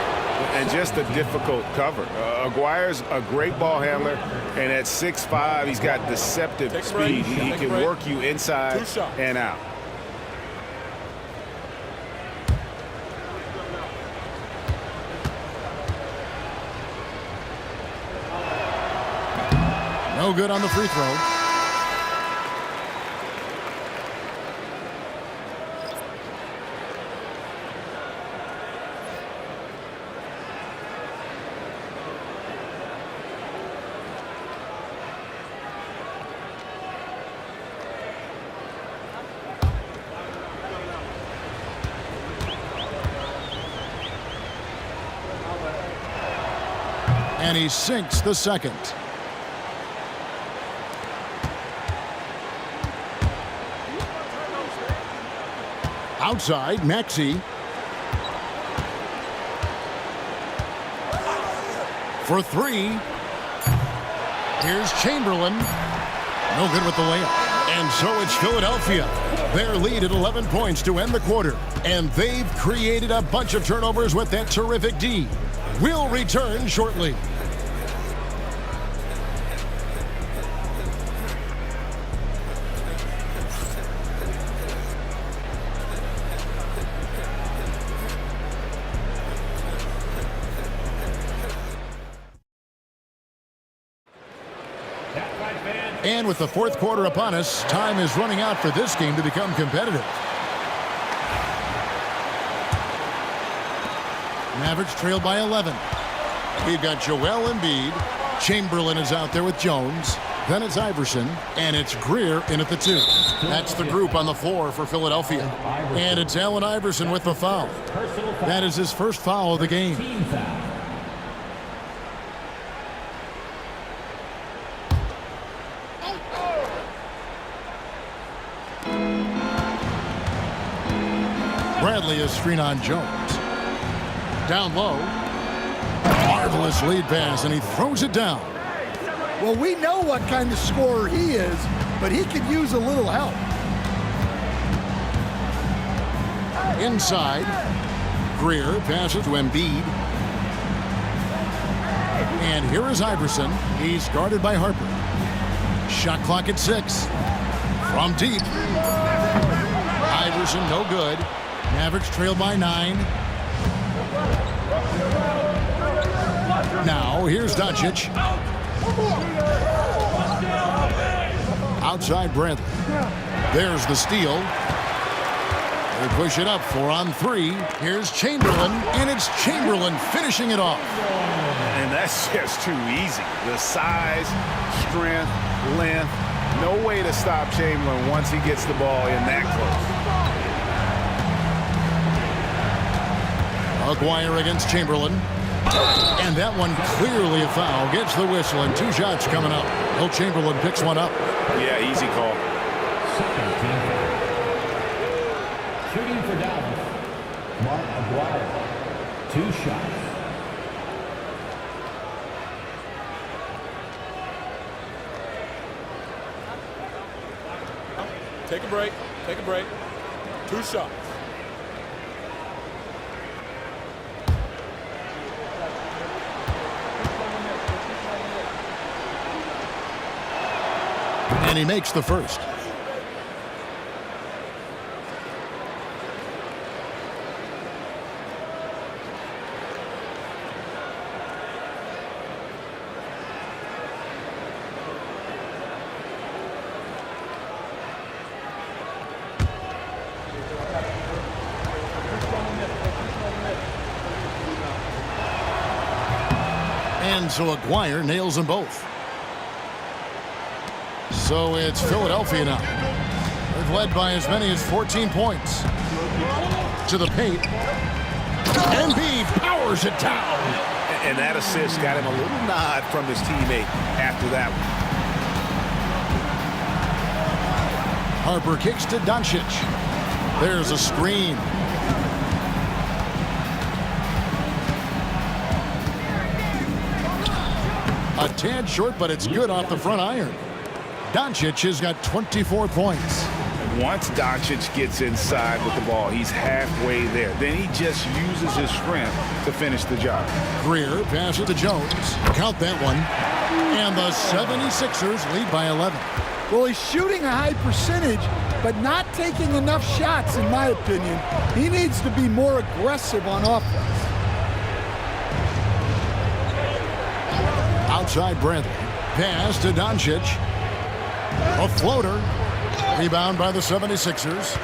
And just a difficult cover. Aguirre's a great ball handler, and at 6'5", he's got deceptive speed. He can work you inside and out. No good on the free throw. And he sinks the second. Outside, Maxey. For 3. Here's Chamberlain. No good with the layup. And so it's Philadelphia. Their lead at 11 points to end the quarter. And they've created a bunch of turnovers with that terrific D. We'll return shortly. And with the fourth quarter upon us, time is running out for this game to become competitive. Mavericks trail by 11. We've got Joel Embiid. Chamberlain is out there with Jones. Then it's Iverson. And it's Greer in at the 2. That's the group on the floor for Philadelphia. And it's Allen Iverson with the foul. That is his first foul of the game. Bradley is screen on Jones. Down low. Marvelous lead pass, and he throws it down. Well, we know what kind of scorer he is, but he could use a little help. Inside. Greer passes to Embiid. And here is Iverson. He's guarded by Harper. Shot clock at 6. From deep. Iverson, no good. Mavericks trail by 9. Now, here's Doncic. Outside Bradley. There's the steal. They push it up 4 on 3. Here's Chamberlain, and it's Chamberlain finishing it off. And that's just too easy. The size, strength, length, No way to stop Chamberlain once he gets the ball in that close. Aguirre against Chamberlain. And that one clearly a foul. Gets the whistle and 2 shots coming up. Will Chamberlain picks one up. Yeah, easy call. Second team foul. Shooting for Dallas, Mark Aguirre. 2 shots. Take a break. Take a break. 2 shots. And he makes the first. And so Aguirre nails them both. So it's Philadelphia now. They've led by as many as 14 points. To the paint. Embiid powers it down. And that assist got him a little nod from his teammate after that one. Harper kicks to Doncic. There's a screen. A tad short, but it's good off the front iron. Doncic has got 24 points. Once Doncic gets inside with the ball, he's halfway there. Then he just uses his strength to finish the job. Greer passes to Jones. Count that one. And the 76ers lead by 11. Well, he's shooting a high percentage, but not taking enough shots, in my opinion. He needs to be more aggressive on offense. Outside Bradley. Pass to Doncic. A floater. Rebound by the 76ers.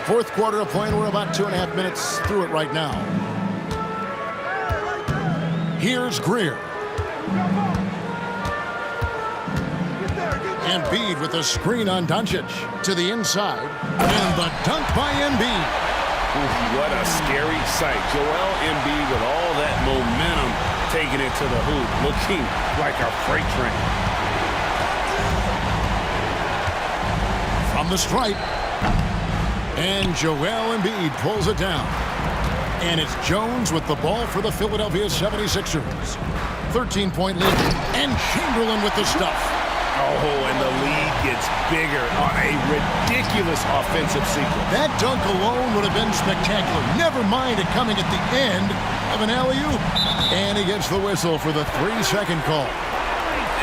Fourth quarter of play, and we're about 2.5 minutes through it right now. Here's Greer. Embiid with a screen on Doncic to the inside. And the dunk by Embiid. What a scary sight. Joel Embiid with all that momentum taking it to the hoop, looking like a freight train. From the stripe. And Joel Embiid pulls it down. And it's Jones with the ball for the Philadelphia 76ers. 13-point lead. And Chamberlain with the stuff. Oh, and the lead gets bigger on a ridiculous offensive sequence. That dunk alone would have been spectacular. Never mind it coming at the end of an alley-oop. And he gets the whistle for the 3-second call.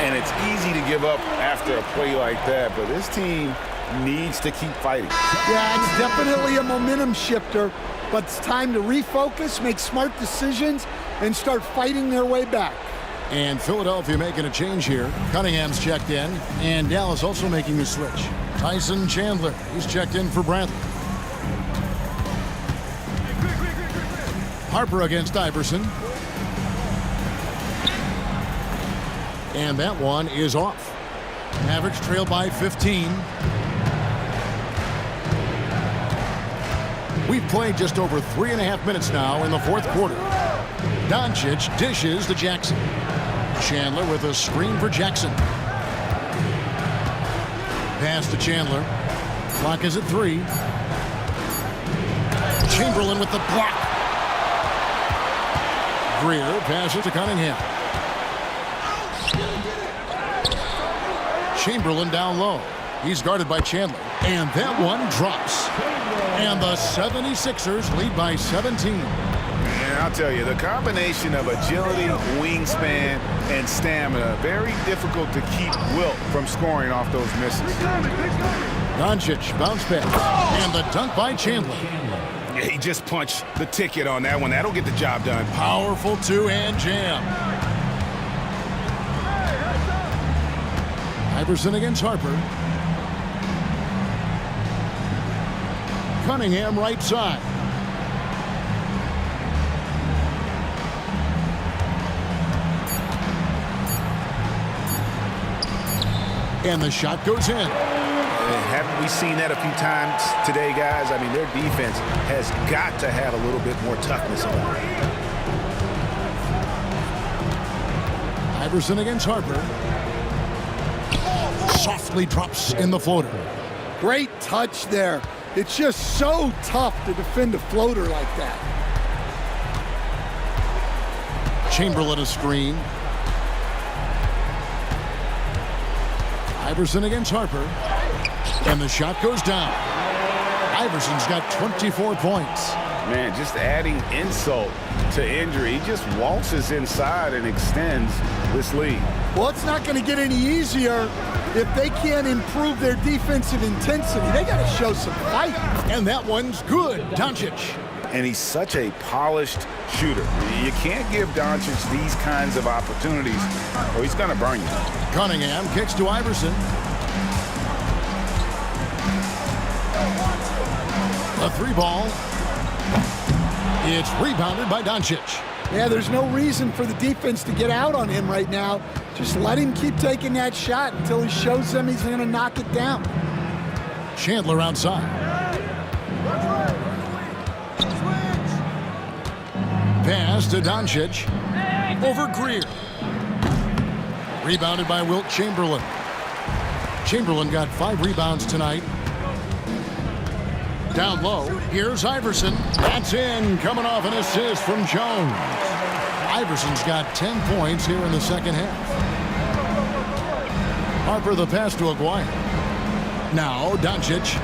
And it's easy to give up after a play like that, but this team needs to keep fighting. Yeah, it's definitely a momentum shifter, but it's time to refocus, make smart decisions, and start fighting their way back. And Philadelphia making a change here. Cunningham's checked in, and Dallas also making a switch. Tyson Chandler, he's checked in for Bradley. Harper against Iverson. And that one is off. Mavericks trail by 15. We've played just over 3.5 minutes now in the fourth quarter. Doncic dishes to Jackson. Chandler with a screen for Jackson. Pass to Chandler. Clock is at 3. Chamberlain with the block. Greer passes to Cunningham. Chamberlain down low. He's guarded by Chandler. And that one drops. And the 76ers lead by 17. And I'll tell you, the combination of agility, wingspan, and stamina, very difficult to keep Wilt from scoring off those misses. Doncic bounce pass. And the dunk by Chandler. Yeah, he just punched the ticket on that one. That'll get the job done. Powerful two-hand jam. Iverson against Harper. Cunningham right side. And the shot goes in. Haven't we seen that a few times today, guys? I mean, their defense has got to have a little bit more toughness about it. Iverson against Harper. Softly drops in the floater. Great touch there. It's just so tough to defend a floater like that. Chamberlain a screen. Iverson against Harper. And the shot goes down. Iverson's got 24 points. Man, just adding insult to injury. He just waltzes inside and extends this lead. Well, it's not going to get any easier if they can't improve their defensive intensity. They got to show some fight. And that one's good. Doncic. And he's such a polished shooter. You can't give Doncic these kinds of opportunities or he's going to burn you. Cunningham kicks to Iverson. A three ball. It's rebounded by Doncic. Yeah, there's no reason for the defense to get out on him right now. Just let him keep taking that shot until he shows them he's going to knock it down. Chandler outside. Pass to Doncic. Over Greer. Rebounded by Wilt Chamberlain. Chamberlain got 5 rebounds tonight. Down low, here's Iverson. That's in, coming off an assist from Jones. Iverson's got 10 points here in the second half. Harper the pass to Aguirre. Now Doncic.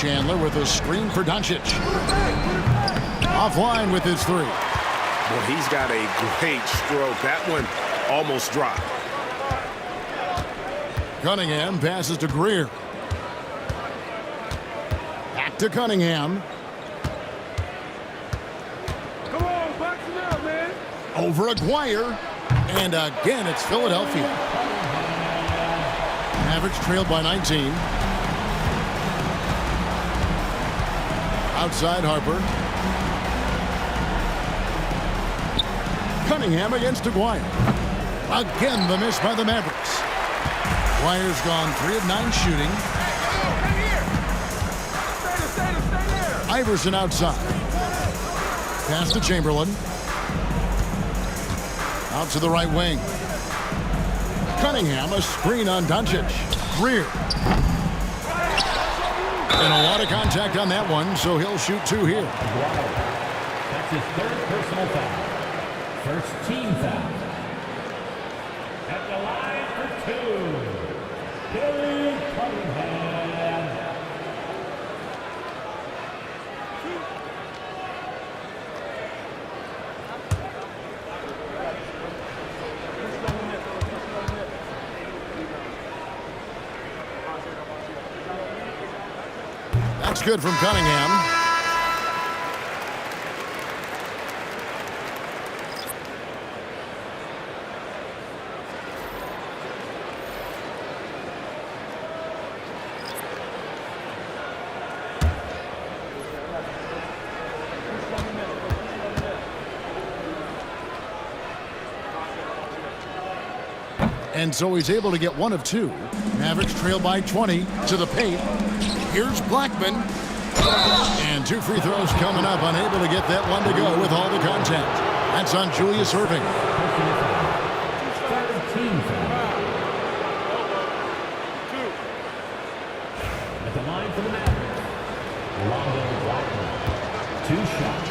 Chandler with a screen for Doncic. Offline with his 3. Well, he's got a great stroke. That one almost dropped. Cunningham passes to Greer. Back to Cunningham. Come on, box him out, man. Over Aguirre. And again, it's Philadelphia. Mavericks trailed by 19. Outside Harper. Cunningham against Aguirre. Again, the miss by the Mavericks. Aguirre's gone 3 of 9 shooting. Iverson outside. Pass to Chamberlain. Out to the right wing. Cunningham, a screen on Doncic. Greer. And a lot of contact on that one, so he'll shoot 2 here. That's his 3rd personal foul. First team foul. At the line for 2. Billy Cunningham. That's good from Cunningham. And so he's able to get 1 of 2. Mavericks trail by 20 to the paint. Here's Blackman. And 2 free throws coming up. Unable to get that one to go with all the contact. That's on Julius Erving. At the line for the Mavericks, Rondo Blackman. 2 shots.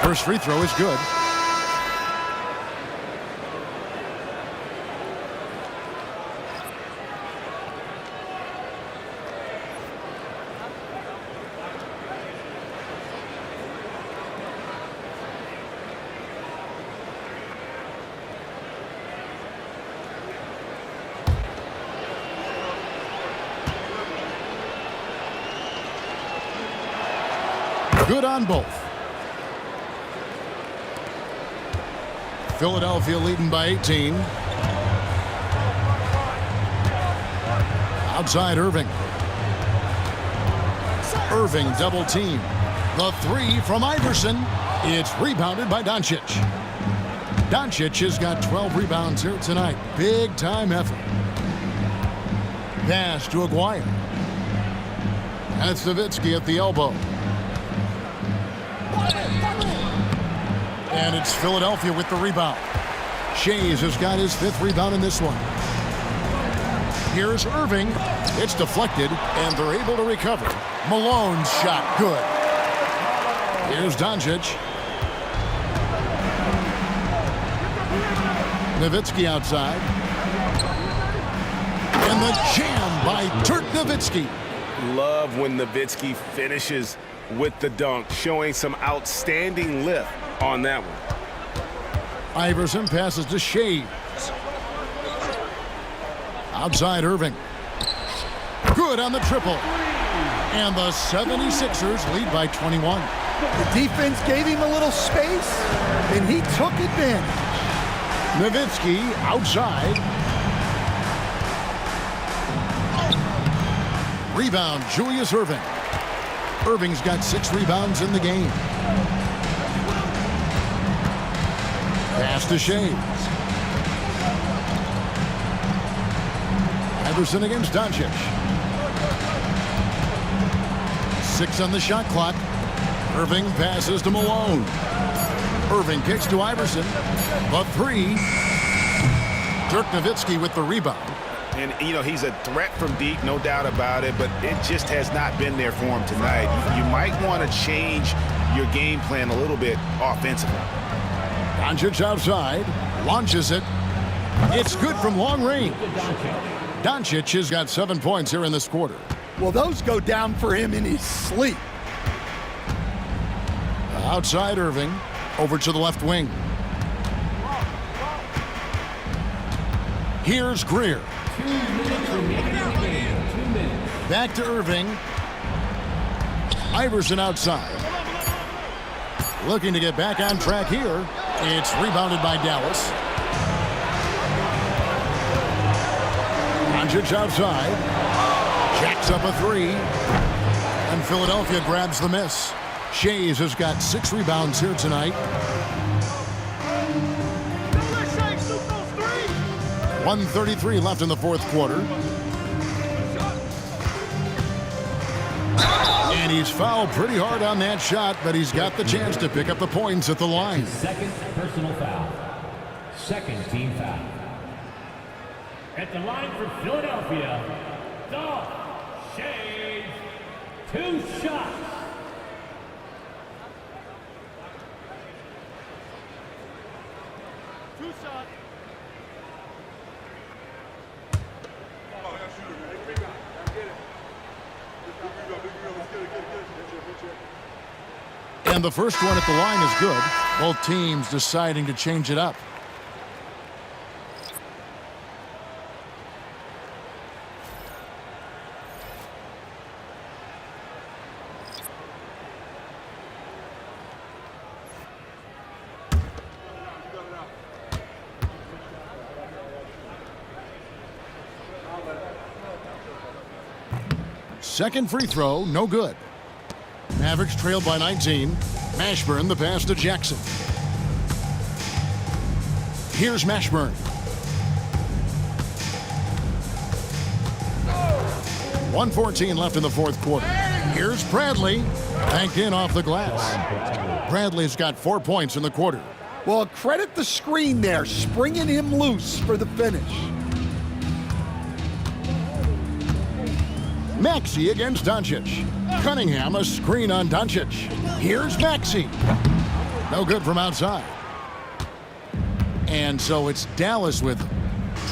First free throw is good. Good on both. Philadelphia leading by 18. Outside Irving. Irving double team. The 3 from Iverson. It's rebounded by Doncic. Doncic has got 12 rebounds here tonight. Big time effort. Pass to Aguirre. That's Nowitzki at the elbow. And it's Philadelphia with the rebound. Shays has got his 5th rebound in this one. Here's Irving. It's deflected, and they're able to recover. Malone's shot, good. Here's Doncic. Nowitzki outside. And the jam by Dirk Nowitzki. Love when Nowitzki finishes with the dunk, showing some outstanding lift on that one. Iverson passes to Shays. Outside Irving. Good on the triple. And the 76ers lead by 21. The defense gave him a little space, and he took advantage. Nowitzki outside. Rebound, Julius Irving. Irving's got 6 rebounds in the game. Pass to Shays. Iverson against Doncic. 6 on the shot clock. Irving passes to Malone. Irving kicks to Iverson. The 3. Dirk Nowitzki with the rebound. And, you know, he's a threat from deep, no doubt about it, but it just has not been there for him tonight. You might want to change your game plan a little bit offensively. Doncic outside. Launches it. It's good from long range. Doncic has got 7 points here in this quarter. Well, those go down for him in his sleep. Outside Irving. Over to the left wing. Here's Greer. 2 minutes remaining in the game. 2 minutes. Back to Irving. Iverson outside. Looking to get back on track here. It's rebounded by Dallas. Doncic outside. Jacks up a 3. And Philadelphia grabs the miss. Shays has got 6 rebounds here tonight. 1:33 left in the 4th quarter. And he's fouled pretty hard on that shot, but he's got the chance to pick up the points at the line. 2nd personal foul. 2nd team foul. At the line for Philadelphia, Dolph Shays. 2 shots. And the first one at the line is good. Both teams deciding to change it up. Second free throw, no good. Mavericks trailed by 19. Mashburn the pass to Jackson. Here's Mashburn. 1:14 left in the 4th quarter. Here's Bradley. Banked in off the glass. Bradley's got 4 points in the quarter. Well, credit the screen there, springing him loose for the finish. Maxey against Doncic. Cunningham a screen on Doncic. Here's Maxey. No good from outside. And so it's Dallas with him,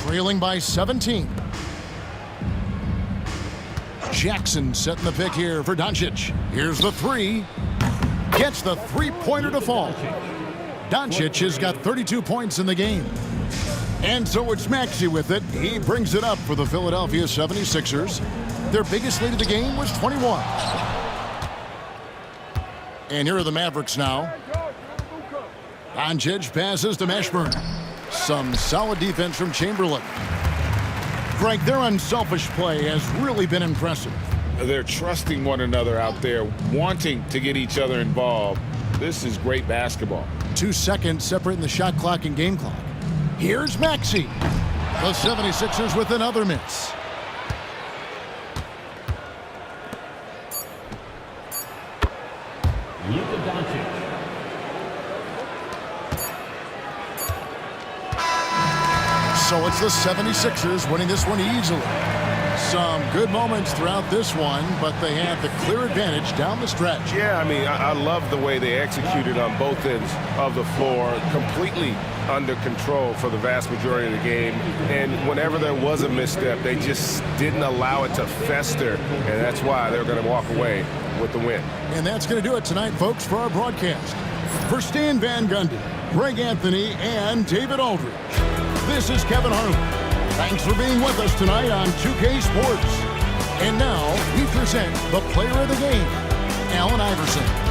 trailing by 17. Jackson setting the pick here for Doncic. Here's the 3. Gets the 3-pointer to fall. Doncic has got 32 points in the game. And so it's Maxey with it. He brings it up for the Philadelphia 76ers. Their biggest lead of the game was 21. And here are the Mavericks now. Doncic passes to Mashburn. Some solid defense from Chamberlain. Greg, their unselfish play has really been impressive. They're trusting one another out there, wanting to get each other involved. This is great basketball. 2 seconds separating the shot clock and game clock. Here's Maxey. The 76ers with another miss. Luka Doncic. So it's the 76ers winning this one easily. Some good moments throughout this one, but they have the clear advantage down the stretch. Yeah, I mean, I love the way they executed on both ends of the floor, completely under control for the vast majority of the game. And whenever there was a misstep, they just didn't allow it to fester, and that's why they're going to walk away with the win. And that's going to do it tonight, folks, for our broadcast. For Stan Van Gundy, Greg Anthony, and David Aldridge, this is Kevin Harlan. Thanks for being with us tonight on 2K Sports. And now we present the player of the game, Allen Iverson.